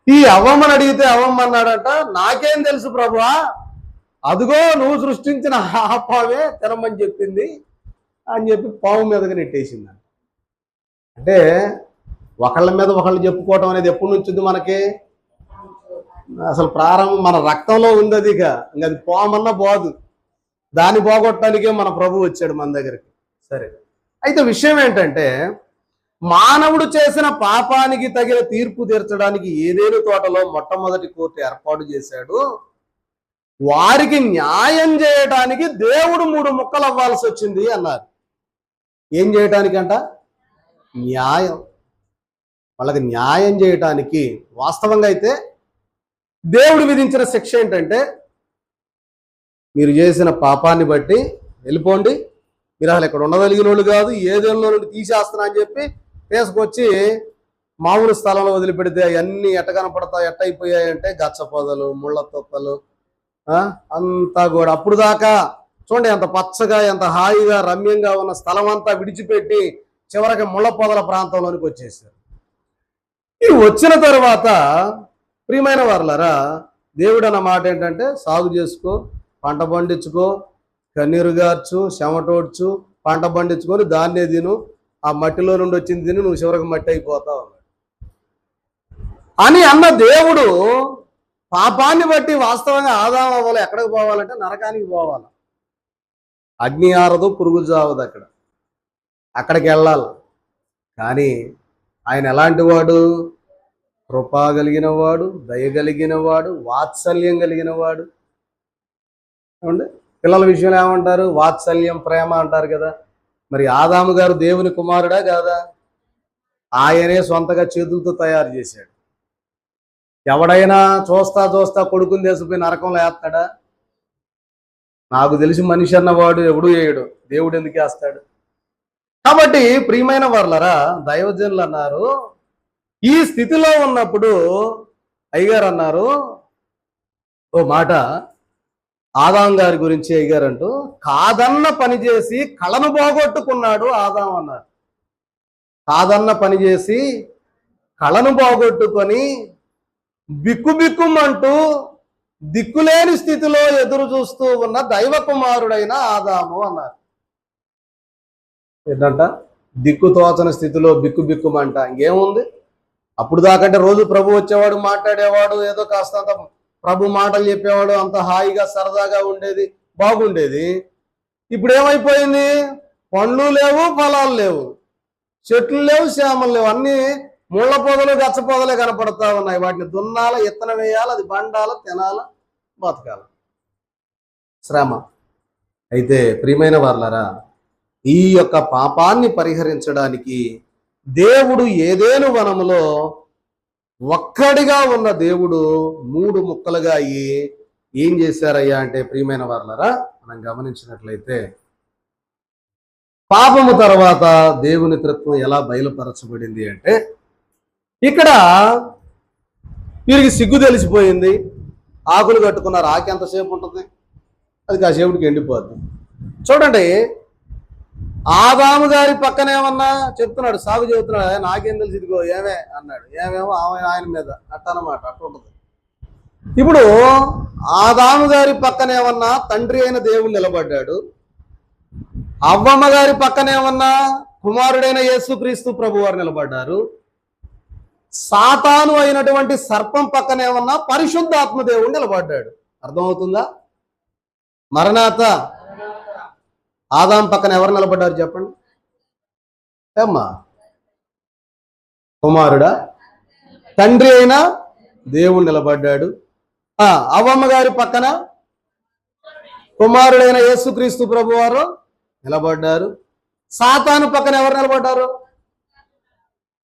ఈ అవ్వమ్మని అడిగితే అవ్వమ్మ అన్నాడట, నాకేం తెలుసు ప్రభువా, అదిగో నువ్వు సృష్టించిన ఆ పావే తినమని చెప్పింది అని చెప్పి పావు మీదకి నెట్టేసిందంట. అంటే ఒకళ్ళ మీద ఒకళ్ళు చెప్పుకోవటం అనేది ఎప్పటి నుంచి ఉంది మనకి? అసలు ప్రారంభం మన రక్తంలో ఉంది అది. ఇంకా అది పోమన్నా పోదు. దాన్ని పోగొట్టడానికే మన ప్రభు వచ్చాడు మన దగ్గరికి. సరే, అయితే విషయం ఏంటంటే, మానవుడు చేసిన పాపానికి తగిన తీర్పు తీర్చడానికి ఏదేను తోటలో మొట్టమొదటి కోర్టు ఏర్పాటు చేశాడు. వారికి న్యాయం చేయడానికి దేవుడు 3 ముక్కలు అవ్వాల్సి వచ్చింది అన్నారు. ఏం చేయటానికంట? న్యాయం. వాళ్ళకి న్యాయం చేయటానికి. వాస్తవంగా అయితే దేవుడు విధించిన శిక్ష ఏంటంటే, మీరు చేసిన పాపాన్ని బట్టి వెళ్ళిపోండి, మీరు అసలు ఇక్కడ ఉండగలిగిన వాళ్ళు కాదు, ఏదేళ్ళలో నుండి తీసేస్తున్నా అని చెప్పి తీసుకొచ్చి మామూలు స్థలంలో వదిలిపెడితే అవన్నీ ఎట్ట కనపడతాయి, ఎట్ట అయిపోయాయంటే గచ్చ పొదలు, ముళ్ళ తొప్పలు అంతా కూడా. అప్పుడు దాకా చూడండి ఎంత పచ్చగా, ఎంత హాయిగా, రమ్యంగా ఉన్న స్థలం అంతా విడిచిపెట్టి చివరికి ముళ్ళ పొదల ప్రాంతంలోనికి వచ్చేసారు. ఇది వచ్చిన తర్వాత ప్రియమైన వారలారా, దేవుడు అన్న మాట ఏంటంటే, సాగు చేసుకో, పంట పండించుకో, కన్నీరు గార్చు, చెమటోడ్చు, పంట పండించుకొని దాన్నే తిను, ఆ మట్టిలో నుండి వచ్చింది తిని నువ్వు చివరికి మట్టి అయిపోతావు అని అన్న దేవుడు పాపాన్ని బట్టి వాస్తవంగా ఆదాం అవ్వాలి. ఎక్కడికి పోవాలంటే నరకానికి పోవాలి. అగ్ని ఆరదు, పురుగు చావదు, అక్కడికి వెళ్ళాలి. కానీ ఆయన ఎలాంటి వాడు? కృప కలిగిన వాడు, దయ కలిగిన వాడు, వాత్సల్యం కలిగిన వాడు. ఏమండి, పిల్లల విషయంలో ఏమంటారు? వాత్సల్యం, ప్రేమ అంటారు కదా. మరి ఆదాము గారు దేవుని కుమారుడా కాదా? ఆయనే సొంతగా చేతులతో తయారు చేశాడు. ఎవడైనా చూస్తా కొడుకుని తీసుకుపోయి నరకంలో వేస్తాడా? నాకు తెలిసి మనిషి అన్నవాడు ఎవడు వేయడు, దేవుడు ఎందుకు వేస్తాడు? కాబట్టి ప్రియమైన వారలారా, దైవజనులు అన్నారు, ఈ స్థితిలో ఉన్నప్పుడు అయ్యగారు అన్నారు ఓ మాట ఆదాం గారి గురించి. అయ్యగారు అంటూ, కాదన్న పని చేసి కళను పోగొట్టుకున్నాడు ఆదాం అన్నారు. కాదన్న పని చేసి కళను పోగొట్టుకొని బిక్కుబిక్కుమంటూ దిక్కులేని స్థితిలో ఎదురు చూస్తూ ఉన్న దైవ కుమారుడైన ఆదాము అన్నారు. ఏంటంట? దిక్కు తోచని స్థితిలో బిక్కుబిక్కుమంట. ఇంకేముంది? అప్పుడు దాకంటే రోజు ప్రభు వచ్చేవాడు, మాట్లాడేవాడు, ఏదో కాస్తంత ప్రభు మాటలు చెప్పేవాడు, అంత హాయిగా సరదాగా ఉండేది, బాగుండేది. ఇప్పుడు ఏమైపోయింది? పండ్లు లేవు, ఫలాలు లేవు, చెట్లు లేవు, శ్యామలు లేవు, అన్నీ ముళ్ళ పొదలు, గచ్చ పొదలే కనపడతా ఉన్నాయి. వాటిని దున్నాల, ఇత్తనం వేయాలి, అది బండాల, తినాల, బతకాల, శ్రమ. అయితే ప్రియమైన వారలారా, ఈ యొక్క పాపాన్ని పరిహరించడానికి దేవుడు ఏదేను వనములో ఒక్కడిగా ఉన్న దేవుడు 3 ముక్కలుగా అయ్యి ఏం చేశారయ్యా అంటే, ప్రియమైన వారలారా, మనం గమనించినట్లయితే పాపము తర్వాత దేవుని త్రిత్వం ఎలా బయలుపరచబడింది అంటే, ఇక్కడ వీరికి సిగ్గు తెలిసిపోయింది. ఆకులు కట్టుకున్నారు. ఆకు ఎంతసేపు ఉంటుంది? అది కాసేపుడికి ఎండిపోద్ది. చూడండి, ఆదాము గారి పక్కన ఏమన్నా చెప్తున్నాడు, సాగు చెబుతున్నాడు, నాకేం తెలిసి ఇదిగో ఏమే అన్నాడు. ఏమేమో ఆయన మీద అట్టనమాట, అట్ట ఉంటుంది. ఇప్పుడు ఆదాము గారి పక్కన ఏమన్నా తండ్రి అయిన దేవుడు నిలబడ్డాడు. అవ్వమ్మ గారి పక్కన ఏమన్నా కుమారుడైన యేసుక్రీస్తు ప్రభు వారు నిలబడ్డారు. సాతాను అయినటువంటి సర్పం పక్కన ఏమన్నా పరిశుద్ధాత్మ దేవుడు నిలబడ్డాడు. అర్థమవుతుందా? మరణాత ఆదాం పక్కన ఎవరు నిలబడ్డారు చెప్పండి? ఏమ్మా? కుమారుడా? తండ్రి అయినా దేవుడు నిలబడ్డాడు. అవ్వమ్మ గారి పక్కన కుమారుడైన యేసుక్రీస్తు ప్రభు వారు నిలబడ్డారు. సాతాను పక్కన ఎవరు నిలబడ్డారు?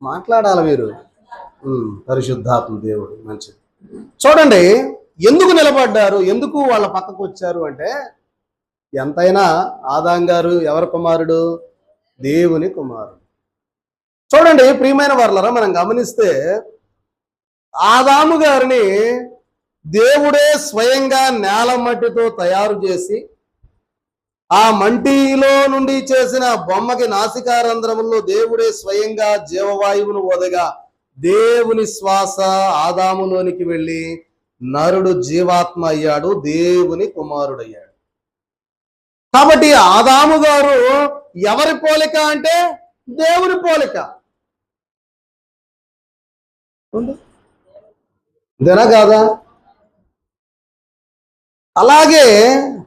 మాట్లాడాలి మీరు. పరిశుద్ధాత్మ దేవుడు. మంచిది. చూడండి, ఎందుకు నిలబడ్డారు, ఎందుకు వాళ్ళ పక్కకు వచ్చారు అంటే, ఎంతైనా ఆదాం గారు ఎవరి కుమారుడు? దేవుని కుమారుడు. చూడండి ప్రియమైన వారలారా, మనం గమనిస్తే ఆదాము గారిని దేవుడే స్వయంగా నేల మట్టితో తయారు చేసి, ఆ మంటిలో నుండి చేసిన బొమ్మకి నాసికారంధ్రములో దేవుడే స్వయంగా జీవవాయువును వదగా దేవుని శ్వాస ఆదాములోనికి వెళ్ళి నరుడు జీవాత్మ అయ్యాడు, దేవుని కుమారుడయ్యాడు. కాబట్టి ఆదాము గారు ఎవరి పోలిక అంటే దేవుని పోలిక. ఇదేనా కాదా? అలాగే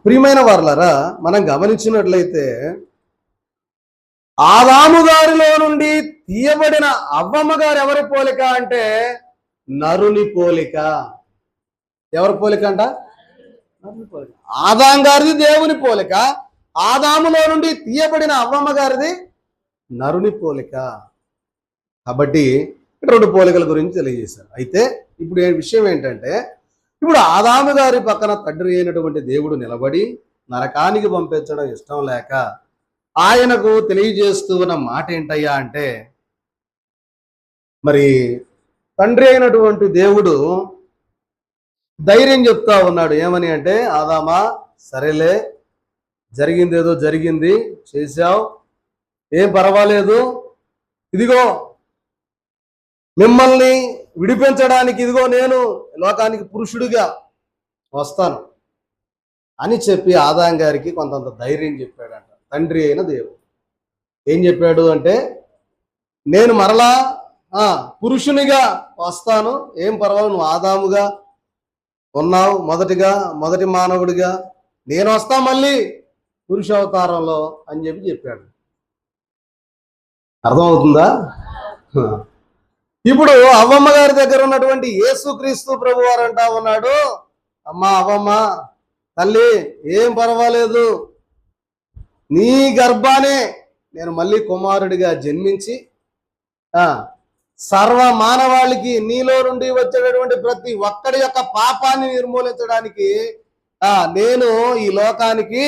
ప్రియమైన వారలారా, మనం గమనించినట్లయితే ఆదాము గారిలో నుండి తీయబడిన అవ్వమ్మ గారు ఎవరి పోలిక అంటే నరుని పోలిక. ఎవరి పోలిక అంట? నరుని పోలిక. ఆదాం గారిది దేవుని పోలిక, ఆదాములో నుండి తీయబడిన అవ్వమ్మ గారిది నరుని పోలిక. కాబట్టి రెండు పోలికల గురించి తెలియజేశారు. అయితే ఇప్పుడు విషయం ఏంటంటే, ఇప్పుడు ఆదాము గారి పక్కన తండ్రి అయినటువంటి దేవుడు నిలబడి నరకానికి పంపించడం ఇష్టం లేక ఆయనకు తెలియజేస్తూ ఉన్న మాట ఏంటయ్యా అంటే, మరి తండ్రి అయినటువంటి దేవుడు ధైర్యం చెప్తా ఉన్నాడు. ఏమని అంటే, ఆదామా సరేలే, జరిగింది ఏదో జరిగింది, చేశావు, ఏం పర్వాలేదు, ఇదిగో మిమ్మల్ని విడిపించడానికి ఇదిగో నేను లోకానికి పురుషుడిగా వస్తాను అని చెప్పి ఆదాం గారికి కొంతంత ధైర్యం చెప్పాడంట తండ్రి అయిన దేవుడు. ఏం చెప్పాడు అంటే, నేను మరలా పురుషునిగా వస్తాను, ఏం పర్వాలేదు, నువ్వు ఆదాముగా ఉన్నావు, మొదటి మానవుడిగా, నేను వస్తా మళ్ళీ పురుష అవతారంలో అని చెప్పాడు. అర్థమవుతుందా? ఇప్పుడు అవ్వమ్మ గారి దగ్గర ఉన్నటువంటి యేసుక్రీస్తు ప్రభు వారు అంటా ఉన్నాడు, అమ్మా అవ్వమ్మ తల్లి, ఏం పర్వాలేదు, నీ గర్భానే నేను మళ్ళీ కుమారుడిగా జన్మించి సర్వ మానవాళికి నీలో నుండి వచ్చేటటువంటి ప్రతి ఒక్కడి యొక్క పాపాన్ని నిర్మూలించడానికి నేను ఈ లోకానికి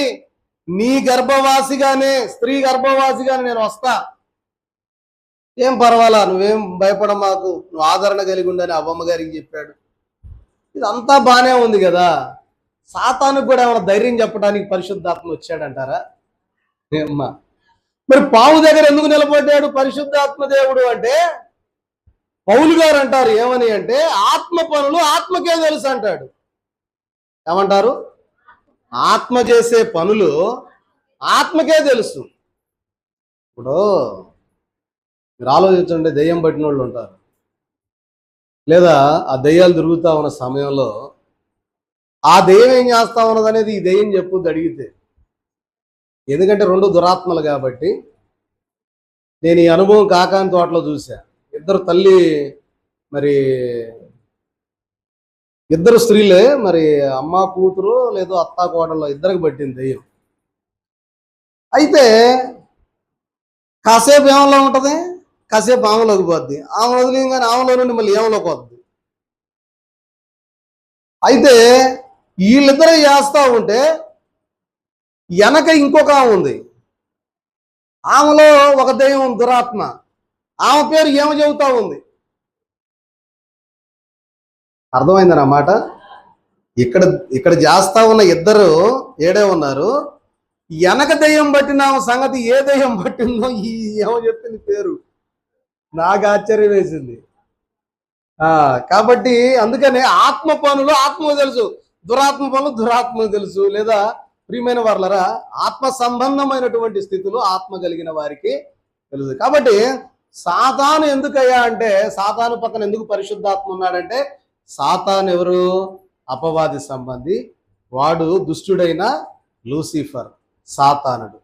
నీ గర్భవాసిగానే, స్త్రీ గర్భవాసిగానే నేను వస్తా, ఏం పర్వాలా, నువ్వేం భయపడ, మాకు నువ్వు ఆదరణ కలిగి ఉండని అవ్వమ్మ గారికి చెప్పాడు. ఇదంతా బానే ఉంది కదా. సాతానుకు కూడా ఏమైనా ధైర్యం చెప్పడానికి పరిశుద్ధాత్మ వచ్చాడంటారా? అమ్మా, మరి పావు దగ్గర ఎందుకు నిలబడ్డాడు పరిశుద్ధాత్మ దేవుడు అంటే, పౌలు గారు అంటారు ఏమని అంటే, ఆత్మ పనులు ఆత్మకే తెలుసు అంటాడు. ఏమంటారు? ఆత్మ చేసే పనులు ఆత్మకే తెలుసు. ఇప్పుడు మీరు ఆలోచించండి, దెయ్యం పట్టిన వాళ్ళు ఉంటారు, లేదా ఆ దెయ్యాలు తిరుగుతా ఉన్న సమయంలో ఆ దెయ్యం ఏం చేస్తా ఉన్నది అనేది ఈ దెయ్యం చెప్పుద్ది అడిగితే. ఎందుకంటే రెండు దురాత్మలు కాబట్టి. నేను ఈ అనుభవం కాకాని తోటలో చూసా. ఇద్దరు స్త్రీలే, మరి అమ్మ కూతురు లేదో అత్తా కోడల్లో ఇద్దరికి పట్టింది దెయ్యం. అయితే కాసేపు ఏమలో ఉంటుంది, కాసేపు ఆమెలోకి పోద్ది, ఆమె వదిలిగానే ఆమెలో నుండి మళ్ళీ ఏమలోకి వద్ది. అయితే వీళ్ళిద్దరే చేస్తూ ఉంటే వెనక ఇంకొక ఆమె ఉంది, ఆమెలో ఒక దెయ్యం దురాత్మ, ఆమె పేరు ఏమ చెబుతా ఉంది. అర్థమైందన్నమాట. ఇక్కడ చేస్తా ఉన్న ఇద్దరు ఏడే ఉన్నారు. వెనక దెయ్యం పట్టిన సంగతి ఏ దెయ్యం పట్టిందో ఈ ఏమో చెప్పింది పేరు, నాకు ఆశ్చర్యం వేసింది. కాబట్టి అందుకనే ఆత్మ పనులు ఆత్మకు తెలుసు, దురాత్మ పనులు దురాత్మకు తెలుసు. లేదా ప్రియమైన వారలారా, ఆత్మ సంబంధమైనటువంటి స్థితులు ఆత్మ కలిగిన వారికి తెలుసు. కాబట్టి సాతాను ఎందుకయ్యా అంటే, సాతాను పక్కన ఎందుకు పరిశుద్ధాత్మ ఉన్నాడంటే, సాతాను ఎవరు? అపవాది సంబంధి, వాడు దుష్టుడైన లూసిఫర్, సాతానుడు.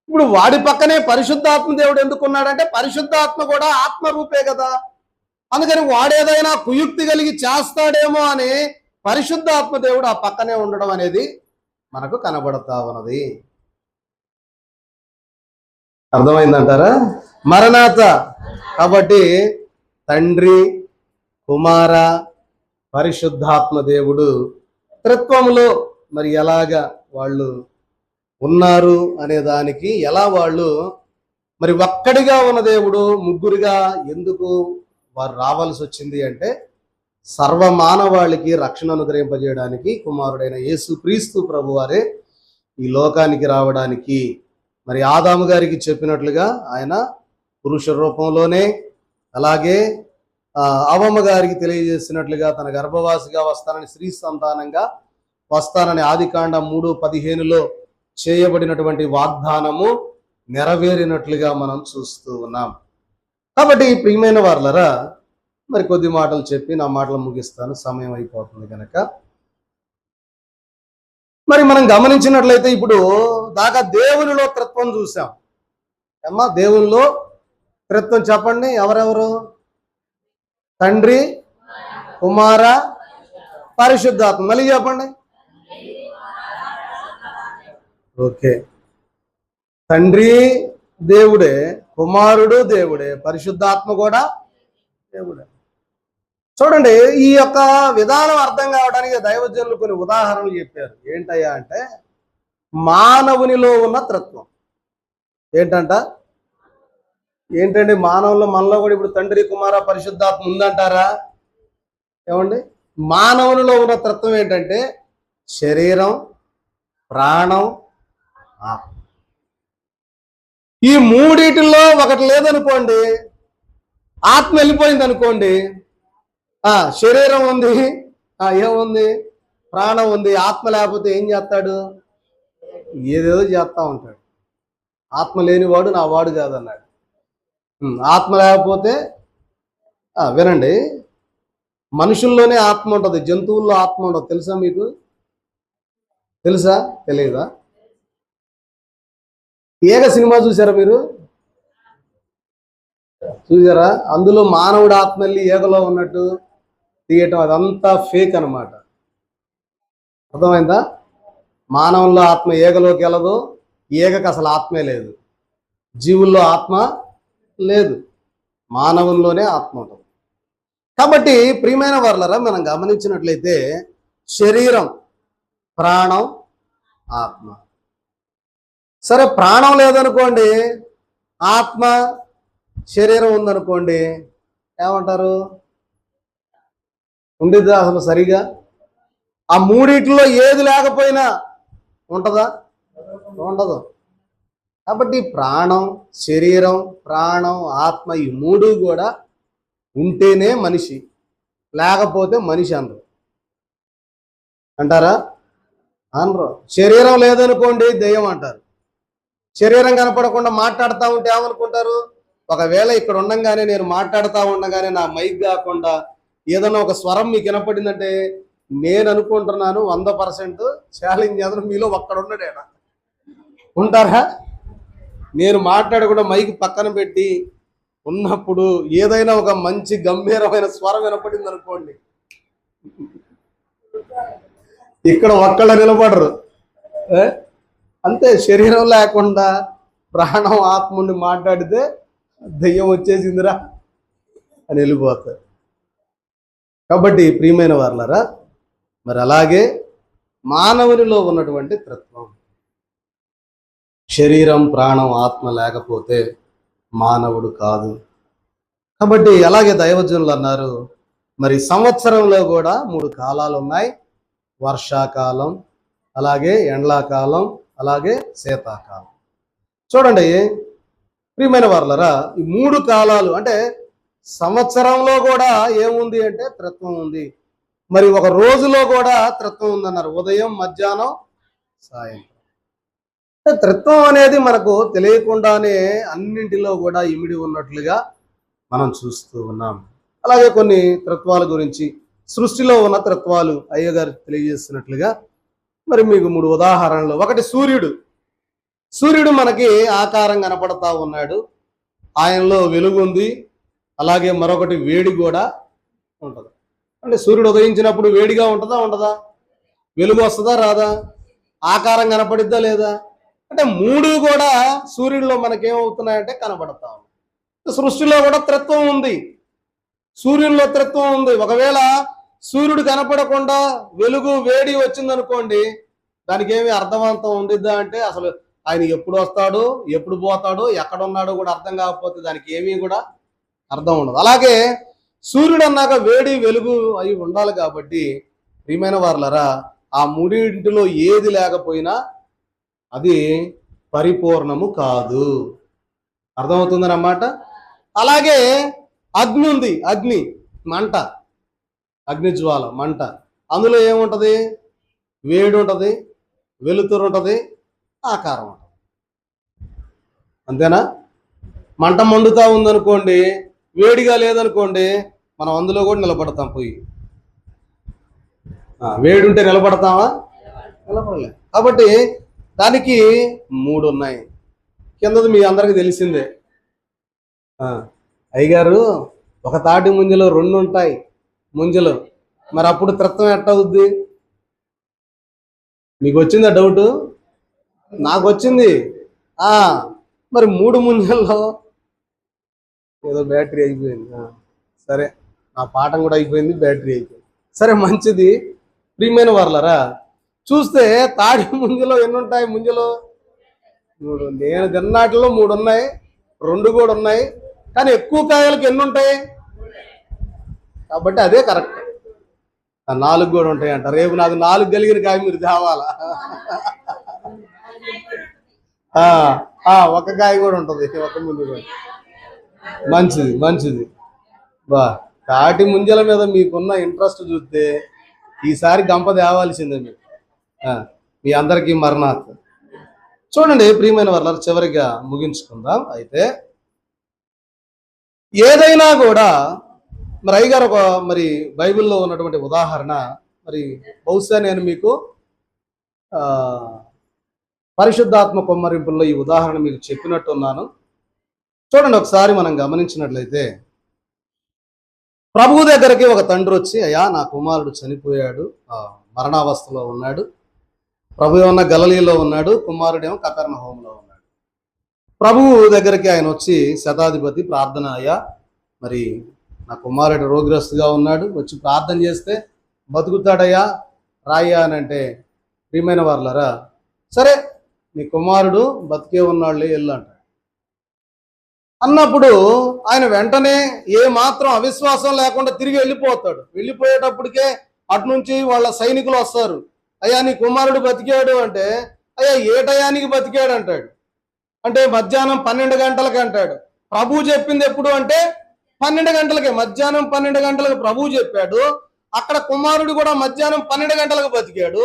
ఇప్పుడు వాడి పక్కనే పరిశుద్ధాత్మ దేవుడు ఎందుకున్నాడంటే, పరిశుద్ధాత్మ కూడా ఆత్మరూపే కదా. అందుకని వాడేదైనా కుయుక్తి కలిగి చేస్తాడేమో అని పరిశుద్ధాత్మ దేవుడు ఆ పక్కనే ఉండడం అనేది మనకు కనబడతా ఉన్నది. అర్థమైందంటారా? మరణాత. కాబట్టి తండ్రి, కుమార, పరిశుద్ధాత్మ దేవుడు త్రిత్వములో మరి ఎలాగా వాళ్ళు ఉన్నారు అనే దానికి, ఎలా వాళ్ళు మరి ఒక్కడిగా ఉన్న దేవుడు ముగ్గురుగా ఎందుకు వారు రావాల్సి వచ్చింది అంటే, సర్వమానవాళికి రక్షణ అనుగ్రహింపజేయడానికి కుమారుడైన యేసుక్రీస్తు ప్రభువారే ఈ లోకానికి రావడానికి, మరి ఆదాము గారికి చెప్పినట్లుగా ఆయన పురుష రూపంలోనే, అలాగే అవ్వమ్మ గారికి తెలియజేసినట్లుగా తన గర్భవాసిగా వస్తానని, స్త్రీ సంతానంగా వస్తానని ఆదికాండం 3:15 చేయబడినటువంటి వాగ్దానము నెరవేరినట్లుగా మనం చూస్తూ ఉన్నాం. కాబట్టి ప్రియమైన వారలారా, మరి కొద్ది మాటలు చెప్పి నా మాటలు ముగిస్తాను, సమయం అయిపోతుంది కనుక. మరి మనం గమనించినట్లయితే ఇప్పుడు దాకా దేవునిలో త్రిత్వం చూసాం. అమ్మా, దేవునిలో త్రిత్వం చెప్పండి. ఎవరెవరు? తండ్రి, కుమార, పరిశుద్ధాత్మ. మళ్ళీ చెప్పండి. ఓకే, తండ్రి దేవుడే, కుమారుడు దేవుడే, పరిశుద్ధాత్మ కూడా దేవుడే. చూడండి, ఈ యొక్క విధానం అర్థం కావడానికి దైవజనులు కొన్ని ఉదాహరణలు చెప్పారు. ఏంటయ్యా అంటే, మానవునిలో ఉన్న త్రిత్వం ఏంటండి మానవుల్లో, మనలో కూడా ఇప్పుడు తండ్రి, కుమార, పరిశుద్ధాత్మ ఉందంటారా? ఏమండి, మానవునిలో ఉన్న త్రిత్వం ఏంటంటే శరీరం, ప్రాణం, ఆత్మ. ఈ మూడిటిలో ఒకటి లేదనుకోండి, ఆత్మ వెళ్ళిపోయింది అనుకోండి, శరీరం ఉంది, ఏముంది? ప్రాణం ఉంది. ఆత్మ లేకపోతే ఏం చేస్తాడు? ఏదేదో చేస్తా ఉంటాడు. ఆత్మ లేనివాడు నా వాడు కాదన్నాడు. ఆత్మ లేకపోతే వినండి, మనుషుల్లోనే ఆత్మ ఉంటుంది, జంతువుల్లో ఆత్మ ఉండదు. తెలుసా మీకు? తెలుసా? తెలియదా? ఏక సినిమా చూసారా మీరు? చూసారా? అందులో మానవుడు ఆత్మ వెళ్ళి ఏగలో ఉన్నట్టు తీయటం, అదంతా ఫేక్ అన్నమాట. అర్థమైందా? మానవుల్లో ఆత్మ ఏగలోకి వెళ్ళదు, ఏగకు అసలు ఆత్మే లేదు. జీవుల్లో ఆత్మ లేదు, మానవుల్లోనే ఆత్మ ఉంటుంది. కాబట్టి ప్రియమైన వారలారా, మనం గమనించినట్లయితే శరీరం, ప్రాణం, ఆత్మ. సరే, ప్రాణం లేదనుకోండి, ఆత్మ, శరీరం ఉందనుకోండి, ఏమంటారు? ఉండిద్దా అసలు సరిగా? ఆ మూడిట్లో ఏది లేకపోయినా ఉంటుందా? ఉండదు. కాబట్టి ప్రాణం, శరీరం, ప్రాణం, ఆత్మ, ఈ మూడు కూడా ఉంటేనే మనిషి, లేకపోతే మనిషి అనరు. అంటారా? అనరు. శరీరం లేదనుకోండి దెయ్యం అంటారు. శరీరం కనపడకుండా మాట్లాడుతూ ఉంటే ఏమనుకుంటారు? ఒకవేళ ఇక్కడ ఉండంగానే, నేను మాట్లాడుతూ ఉండగానే నా మైక్ కాకుండా ఏదైనా ఒక స్వరం మీకు వినపడిందంటే, నేను అనుకుంటున్నాను 100% ఛాలెంజ్ చేద్దాం, మీలో ఒక్కడ ఉన్నాడేనా? ఉంటారా? నేను మాట్లాడకుండా మైక్ పక్కన పెట్టి ఉన్నప్పుడు ఏదైనా ఒక మంచి గంభీరమైన స్వరం వినపడింది అనుకోండి, ఇక్కడ ఒక్కడ నిలబడరు. అంతే, శరీరం లేకుండా ప్రాణం, ఆత్మ ఉండి మాట్లాడితే దెయ్యం వచ్చేసిందిరా అని వెళ్ళిపోతారు. కాబట్టి ప్రియమైన వారలారా, మరి అలాగే మానవునిలో ఉన్నటువంటి త్రిత్వం, శరీరం, ప్రాణం, ఆత్మ లేకపోతే మానవుడు కాదు. కాబట్టి అలాగే దైవజనులు అన్నారు, మరి సంవత్సరంలో కూడా 3 కాలాలు ఉన్నాయి. వర్షాకాలం, అలాగే ఎండాకాలం, అలాగే శీతాకాలం. చూడండి ప్రియమైన వారలారా, ఈ 3 కాలాలు అంటే సంవత్సరంలో కూడా ఏముంది అంటే త్రిత్వం ఉంది. మరి ఒక రోజులో కూడా త్రిత్వం ఉందన్నారు, ఉదయం, మధ్యాహ్నం, సాయంత్రం. త్రిత్వం అనేది మనకు తెలియకుండానే అన్నింటిలో కూడా ఇమిడి ఉన్నట్లుగా మనం చూస్తూ ఉన్నాం. అలాగే కొన్ని త్రిత్వాల గురించి, సృష్టిలో ఉన్న త్రిత్వాలు అయ్యగారు తెలియజేస్తున్నట్లుగా మరి మీకు 3 ఉదాహరణలు. ఒకటి సూర్యుడు మనకి ఆకారం కనపడతా ఉన్నాడు, ఆయనలో వెలుగు ఉంది. అలాగే మరొకటి వేడి కూడా ఉంటుంది. అంటే సూర్యుడు ఉదయించినప్పుడు వేడిగా ఉంటుందా ఉండదా? వెలుగు వస్తుందా రాదా? ఆకారం కనపడిద్దా లేదా? అంటే 3 కూడా సూర్యుడిలో మనకేమవుతున్నాయంటే కనపడతా ఉంది. సృష్టిలో కూడా త్రిత్వం ఉంది, సూర్యుల్లో త్రిత్వం ఉంది. ఒకవేళ సూర్యుడు కనపడకుండా వెలుగు, వేడి వచ్చిందనుకోండి, దానికి ఏమి అర్థవంతం ఉండిద్దా అంటే అసలు ఆయన ఎప్పుడు వస్తాడు, ఎప్పుడు పోతాడు, ఎక్కడ ఉన్నాడో కూడా అర్థం కాకపోతే దానికి ఏమీ కూడా అర్థం ఉండదు. అలాగే సూర్యుడు అన్నాక వేడి, వెలుగు అవి ఉండాలి. కాబట్టి ప్రియమైన వారలారా, ఆ 3 ఏది లేకపోయినా అది పరిపూర్ణము కాదు. అర్థమవుతుందన్నమాట. అలాగే అగ్ని ఉంది, అగ్ని, మంట, అగ్నిజ్వాల, మంట. అందులో ఏముంటది? వేడి ఉంటుంది, వెలుతురు ఉంటుంది, ఆకారం ఉంటుంది. అంతేనా? మంట మండుతా ఉందనుకోండి, వేడిగా లేదనుకోండి, మనం అందులో కూడా నిలబడతాం. పోయి వేడి ఉంటే నిలబడతామా? నిలబడలే. కాబట్టి దానికి 3 ఉన్నాయి. కిందది మీ అందరికి తెలిసిందే. అయ్యగారు ఒక తాటి ముంజలో 2 ఉంటాయి ముంజలు, మరి అప్పుడు త్రిత్వం ఎట్టవుద్ది? మీకు వచ్చిందా డౌటు? నాకు వచ్చింది. మరి 3 ముంజల్లో ఏదో బ్యాటరీ అయిపోయింది. సరే, నా పాఠం కూడా అయిపోయింది, బ్యాటరీ అయిపోయింది. సరే, మంచిది. ప్రియమైన వారలారా, చూస్తే తాడి ముంజలో ఎన్ని ఉంటాయి? ముంజలో 3. నేను తిన్నాటిలో 3 ఉన్నాయి, 2 కూడా ఉన్నాయి. కానీ ఎక్కువ కాయలకు ఎన్ని ఉంటాయి? కాబట్టి అదే కరెక్ట్. 4 కూడా ఉంటాయి అంట. రేపు నాకు 4 కలిగిన కాయ మీరు తేవాలా? ఒక కాయ కూడా ఉంటుంది, ఒక ముందు కూడా. మంచిది మంచిది. తాటి ముంజల మీద మీకున్న ఇంట్రెస్ట్ చూస్తే ఈసారి గంప తేవాల్సిందే మీకు. మీ అందరికీ మరణాత్. చూడండి ప్రియమైన వారు, చివరిగా ముగించుకుందాం. అయితే ఏదైనా కూడా మరి అయ్యగారు మరి బైబిల్లో ఉన్నటువంటి ఉదాహరణ, మరి బహుశా నేను మీకు పరిశుద్ధాత్మ కుమ్మరింపుల్లో ఈ ఉదాహరణ మీకు చెప్పినట్టున్నాను. చూడండి, ఒకసారి మనం గమనించినట్లయితే ప్రభువు దగ్గరికి ఒక తండ్రి వచ్చి, అయ్యా నా కుమారుడు చనిపోయాడు, మరణావస్థలో ఉన్నాడు. ప్రభు ఏమన్నా గలిలయలో ఉన్నాడు, కుమారుడేమో కపెర్నహూములో ఉన్నాడు. ప్రభువు దగ్గరికి ఆయన వచ్చి, శతాధిపతి ప్రార్థన, అయ్యా మరి నా కుమారుడు రోగిగ్రస్తుగా ఉన్నాడు, వచ్చి ప్రార్థన చేస్తే బతుకుతాడయ్యా, రాయ్యా అని అంటే, ప్రియమైన వారలారా, సరే నీ కుమారుడు బతికే ఉన్నాడులే, వెళ్ళు అంటాడు. అన్నప్పుడు ఆయన వెంటనే ఏ మాత్రం అవిశ్వాసం లేకుండా తిరిగి వెళ్ళిపోతాడు. వెళ్ళిపోయేటప్పటికే అటు నుంచి వాళ్ళ సైనికులు వస్తారు. అయ్యా నీ కుమారుడు బతికాడు అంటే, అయ్యా ఏ టయానికి బతికాడు అంటాడు. అంటే మధ్యాహ్నం 12 గంటలకి అంటాడు. ప్రభు చెప్పింది ఎప్పుడు అంటే 12 గంటలకే, మధ్యాహ్నం 12 గంటలకు ప్రభు చెప్పాడు. అక్కడ కుమారుడు కూడా మధ్యాహ్నం 12 గంటలకు బతికాడు.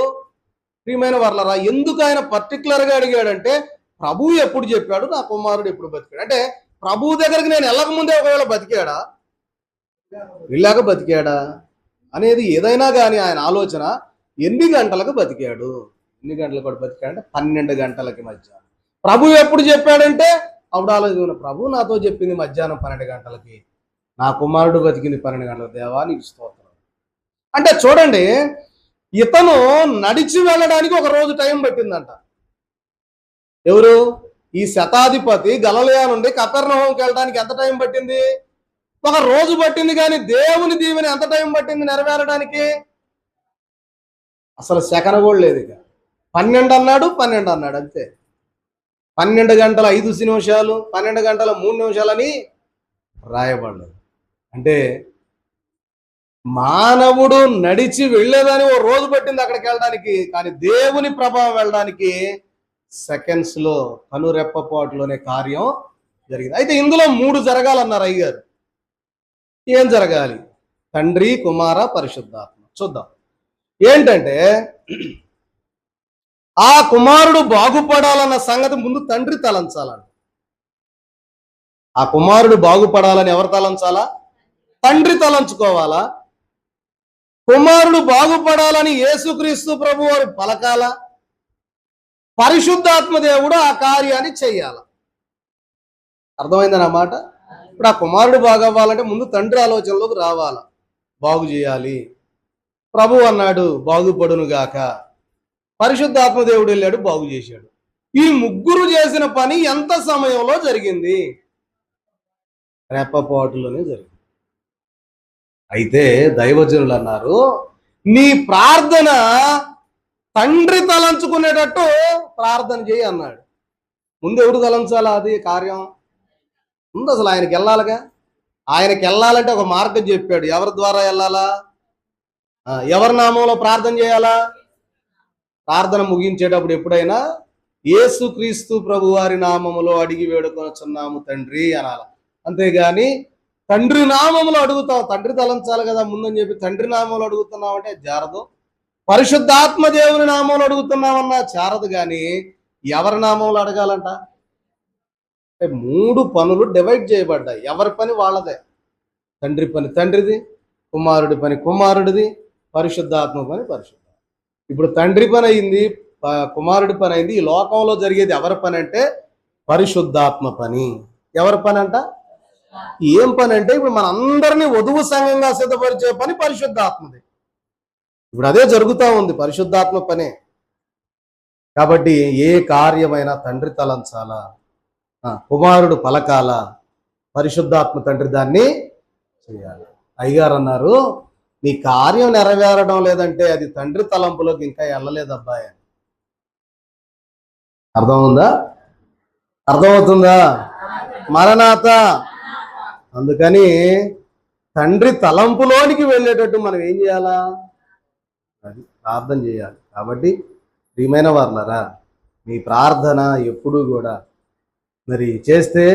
ప్రియమైన వారలారా, ఎందుకు ఆయన పర్టికులర్గా అడిగాడంటే, ప్రభు ఎప్పుడు చెప్పాడు నా కుమారుడు ఎప్పుడు బతికాడు అంటే, ప్రభు దగ్గరికి నేను వెళ్ళక ముందే ఒకవేళ బతికాడా, వెళ్ళాక బతికాడా అనేది ఏదైనా కానీ ఆయన ఆలోచన ఎన్ని గంటలకు బతికాడు, ఎన్ని గంటలకు కూడా బతికాడంటే 12 గంటలకి మధ్యాహ్నం. ప్రభు ఎప్పుడు చెప్పాడంటే అప్పుడు ఆలోచన, ప్రభు నాతో చెప్పింది మధ్యాహ్నం 12 గంటలకి, నా కుమారుడు బతికింది 12 గంటలకు, దేవా నీకు స్తోత్రం. అంటే చూడండి, ఇతను నడిచి వెళ్ళడానికి ఒక రోజు టైం పట్టిందంట. ఎవరు? ఈ శతాధిపతి గలిలయ నుండి కపెర్నహూముకి వెళ్ళడానికి ఎంత టైం పట్టింది? ఒక రోజు పట్టింది. కానీ దేవుని దీవెన ఎంత టైం పట్టింది నెరవేరడానికి? అసలు సెకను కూడా లేదు. ఇక 12 అన్నాడు, 12 అన్నాడు, అంతే. 12 గంటల 5 నిమిషాలు, 12 గంటల 3 నిమిషాలని రాయబడ్డది. అంటే మానవుడు నడిచి వెళ్ళేదని ఓ రోజు పట్టింది అక్కడికి వెళ్ళడానికి. కానీ దేవుని ప్రభావం వెళ్ళడానికి సెకండ్స్ లో, కనురెప్పపాటులోనే కార్యం జరిగింది. అయితే ఇందులో 3 జరగాలన్నారు అయ్యగారు. ఏం జరగాలి? తండ్రి, కుమార, పరిశుద్ధాత్మ. చూద్దాం. ఏంటంటే ఆ కుమారుడు బాగుపడాలన్న సంగతి ముందు తండ్రి తలంచాలంట. ఆ కుమారుడు బాగుపడాలని ఎవరు తలంచాలా? తండ్రి తలంచుకోవాలా? కుమారుడు బాగుపడాలని యేసుక్రీస్తు ప్రభు వారు పలకాల, పరిశుద్ధాత్మ దేవుడు ఆ కార్యాన్ని చెయ్యాల. అర్థమైందని అన్నమాట. ఇప్పుడు ఆ కుమారుడు బాగవ్వాలంటే ముందు తండ్రి ఆలోచనలోకి రావాలా, బాగు చేయాలి. ప్రభు అన్నాడు బాగుపడును గాక, పరిశుద్ధాత్మ దేవుడు వెళ్ళాడు బాగు చేశాడు. ఈ ముగ్గురు చేసిన పని ఎంత సమయంలో జరిగింది? రెప్పపాటులోనే జరిగింది. అయితే దైవజనులు అన్నారు, నీ ప్రార్థన తండ్రి తలంచుకునేటట్టు ప్రార్థన చేయి అన్నాడు. ముందు ఎవరు తలంచాలా? అది కార్యం ముందు అసలు ఆయనకి వెళ్ళాలిగా. ఆయనకి వెళ్ళాలంటే ఒక మార్గం చెప్పాడు. ఎవరి ద్వారా వెళ్ళాలా? ఎవరి నామంలో ప్రార్థన చేయాలా? ప్రార్థన ముగించేటప్పుడు ఎప్పుడైనా యేసుక్రీస్తు ప్రభు వారి నామములో అడిగి వేడుకొనుచున్నాము తండ్రి అనాల. అంతేగాని తండ్రి నామములో అడుగుతావు, తండ్రి తలంచాలి కదా ముందని చెప్పి తండ్రి నామంలో అడుగుతున్నావు అంటే జారదు. పరిశుద్ధాత్మ దేవుని నామంలో అడుగుతున్నామన్నా చారదు. కానీ ఎవరి నామంలో అడగాలంట? 3 పనులు డివైడ్ చేయబడ్డాయి. ఎవరి పని వాళ్ళదే. తండ్రి పని తండ్రిది, కుమారుడి పని కుమారుడిది, పరిశుద్ధాత్మ పని పరిశుద్ధ. ఇప్పుడు తండ్రి పని అయింది, కుమారుడి పని అయింది. ఈ లోకంలో జరిగేది ఎవరి పని అంటే పరిశుద్ధాత్మ పని. ఎవరి పని అంట? ఏం పని అంటే ఇప్పుడు మన అందరినీ వధువు సంఘంగా సిద్ధపరిచే పని పరిశుద్ధాత్మది. ఇప్పుడు అదే జరుగుతూ ఉంది, పరిశుద్ధాత్మ పనే. కాబట్టి ఏ కార్యమైనా తండ్రి తలంచాలా, కుమారుడు పలకాల, పరిశుద్ధాత్మ తండ్రి దాన్ని చేయాలి. అయ్యగారు అన్నారు, నీ కార్యం నెరవేరడం లేదంటే అది తండ్రి తలంపులోకి ఇంకా వెళ్ళలేదబ్బాయి. అర్థమవుతుందా? మరణాత. అందుకని తండ్రి తలంపులోనికి వెళ్ళేటట్టు మనం ఏం చేయాలా? అది ప్రార్థన చేయాలి. కాబట్టి ప్రియమైన వారులారా, మీ ప్రార్థన ఎప్పుడూ కూడా మరి చేస్తే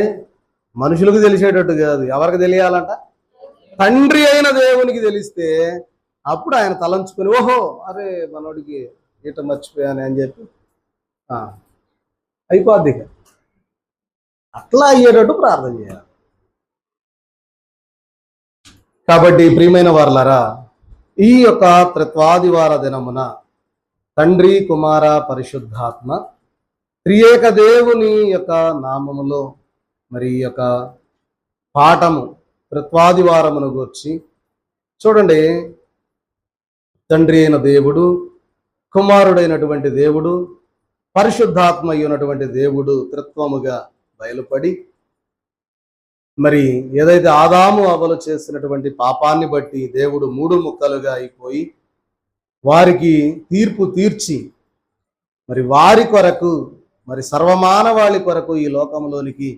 మనుషులకు తెలిసేటట్టు కాదు. ఎవరికి తెలియాలంట? తండ్రి అయిన దేవునికి తెలిస్తే అప్పుడు ఆయన తలంచుకొని, ఓహో అరే మనోడికి ఈట మర్చిపోయాను అని చెప్పి అయిపోద్ది. అట్లా అయ్యేటట్టు ప్రార్థన చేయాలి. కాబట్టి ప్రియమైన వారులారా, ఈ యొక్క త్రిత్వాదివార దినమున తండ్రి, కుమార, పరిశుద్ధాత్మ త్రియేక దేవుని యొక్క నామములో మరి ఈ యొక్క పాఠము త్రిత్వాదివారమును గూర్చి చూడండి. తండ్రి అయిన దేవుడు, కుమారుడైనటువంటి దేవుడు, పరిశుద్ధాత్మ అయినటువంటి దేవుడు త్రిత్వముగా బయలుపడి మరి ఏదైతే ఆదాము అవ్వలు చేసినటువంటి పాపాన్ని బట్టి దేవుడు 3 ముక్కలుగా అయిపోయి వారికి తీర్పు తీర్చి మరి వారి కొరకు, మరి సర్వమానవాళి కొరకు ఈ లోకంలోనికి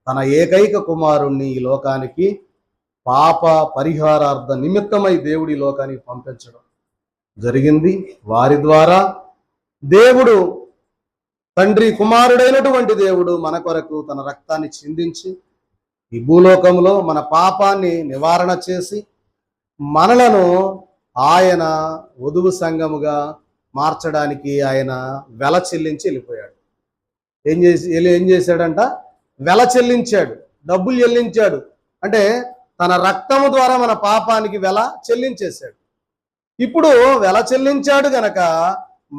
తన ఏకైక కుమారుణ్ణి ఈ లోకానికి పాప పరిహారార్థ నిమిత్తమై దేవుడి లోకానికి పంపించడం జరిగింది. వారి ద్వారా దేవుడు, తండ్రి కుమారుడైనటువంటి దేవుడు మన కొరకు తన రక్తాన్ని చిందించి ఈ భూలోకంలో మన పాపాన్ని నివారణ చేసి మనలను ఆయన వధువు సంఘముగా మార్చడానికి ఆయన వెల చెల్లించి వెళ్ళిపోయాడు. ఏం చేశాడంట? వెల చెల్లించాడు, డబ్బులు చెల్లించాడు. అంటే తన రక్తము ద్వారా మన పాపానికి వెల చెల్లించేశాడు. ఇప్పుడు వెల చెల్లించాడు గనక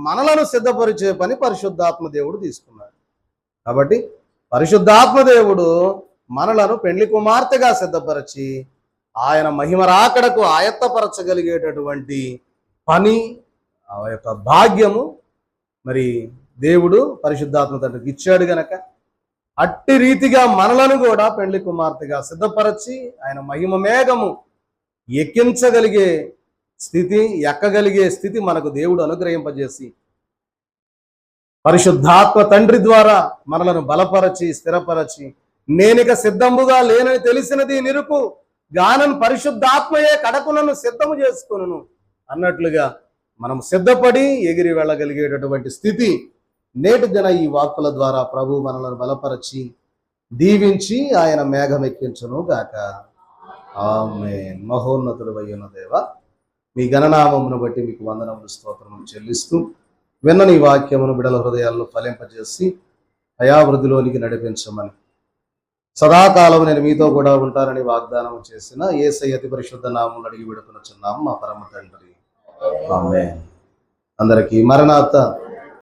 మనలను సిద్ధపరిచే పని పరిశుద్ధాత్మ దేవుడు తీసుకున్నాడు. కాబట్టి పరిశుద్ధాత్మ దేవుడు మనలను పెండ్లి కుమార్తెగా సిద్ధపరిచి ఆయన మహిమ రాకడకు ఆయత్తపరచగలిగేటటువంటి పని, ఆ యొక్క భాగ్యము మరి దేవుడు పరిశుద్ధాత్మ తండ్రికి ఇచ్చాడు గనక అట్టి రీతిగా మనలను కూడా పెండ్లి కుమార్తెగా సిద్ధపరచి ఆయన మహిమ మేఘము ఎక్కించగలిగే స్థితి, ఎక్కగలిగే స్థితి మనకు దేవుడు అనుగ్రహింపజేసి పరిశుద్ధాత్మ తండ్రి ద్వారా మనలను బలపరచి స్థిరపరచి నేనిక సిద్ధంబుగా లేనని తెలిసినది నిరుపు గానను పరిశుద్ధాత్మయే కడకులను సిద్ధము చేసుకొనును అన్నట్లుగా మనం సిద్ధపడి ఎగిరి వెళ్ళగలిగేటటువంటి స్థితి నేటి దిన ఈ వాక్కుల ద్వారా ప్రభు మనలను బలపరచి దీవించి ఆయన మేఘం ఎక్కించును గాక. ఆమేన్. మహోన్నతుడు అయ్యున్న దేవ, మీ గణనామమును బట్టి మీకు వందనములు స్తోత్రములు చెల్లిస్తూ విన్న నీ వాక్యమును బిడల హృదయాలను ఫలింపజేసి అయావృద్ధిలోనికి నడిపించమని, సదాకాలం నేను మీతో కూడా ఉంటానని వాగ్దానం చేసిన యేసయ్య అతి పరిశుద్ధ నామమును అడిగి విడుకొనుచున్నాము మా పరమ తండ్రి. ఆమేన్. అందరికీ మరణాత.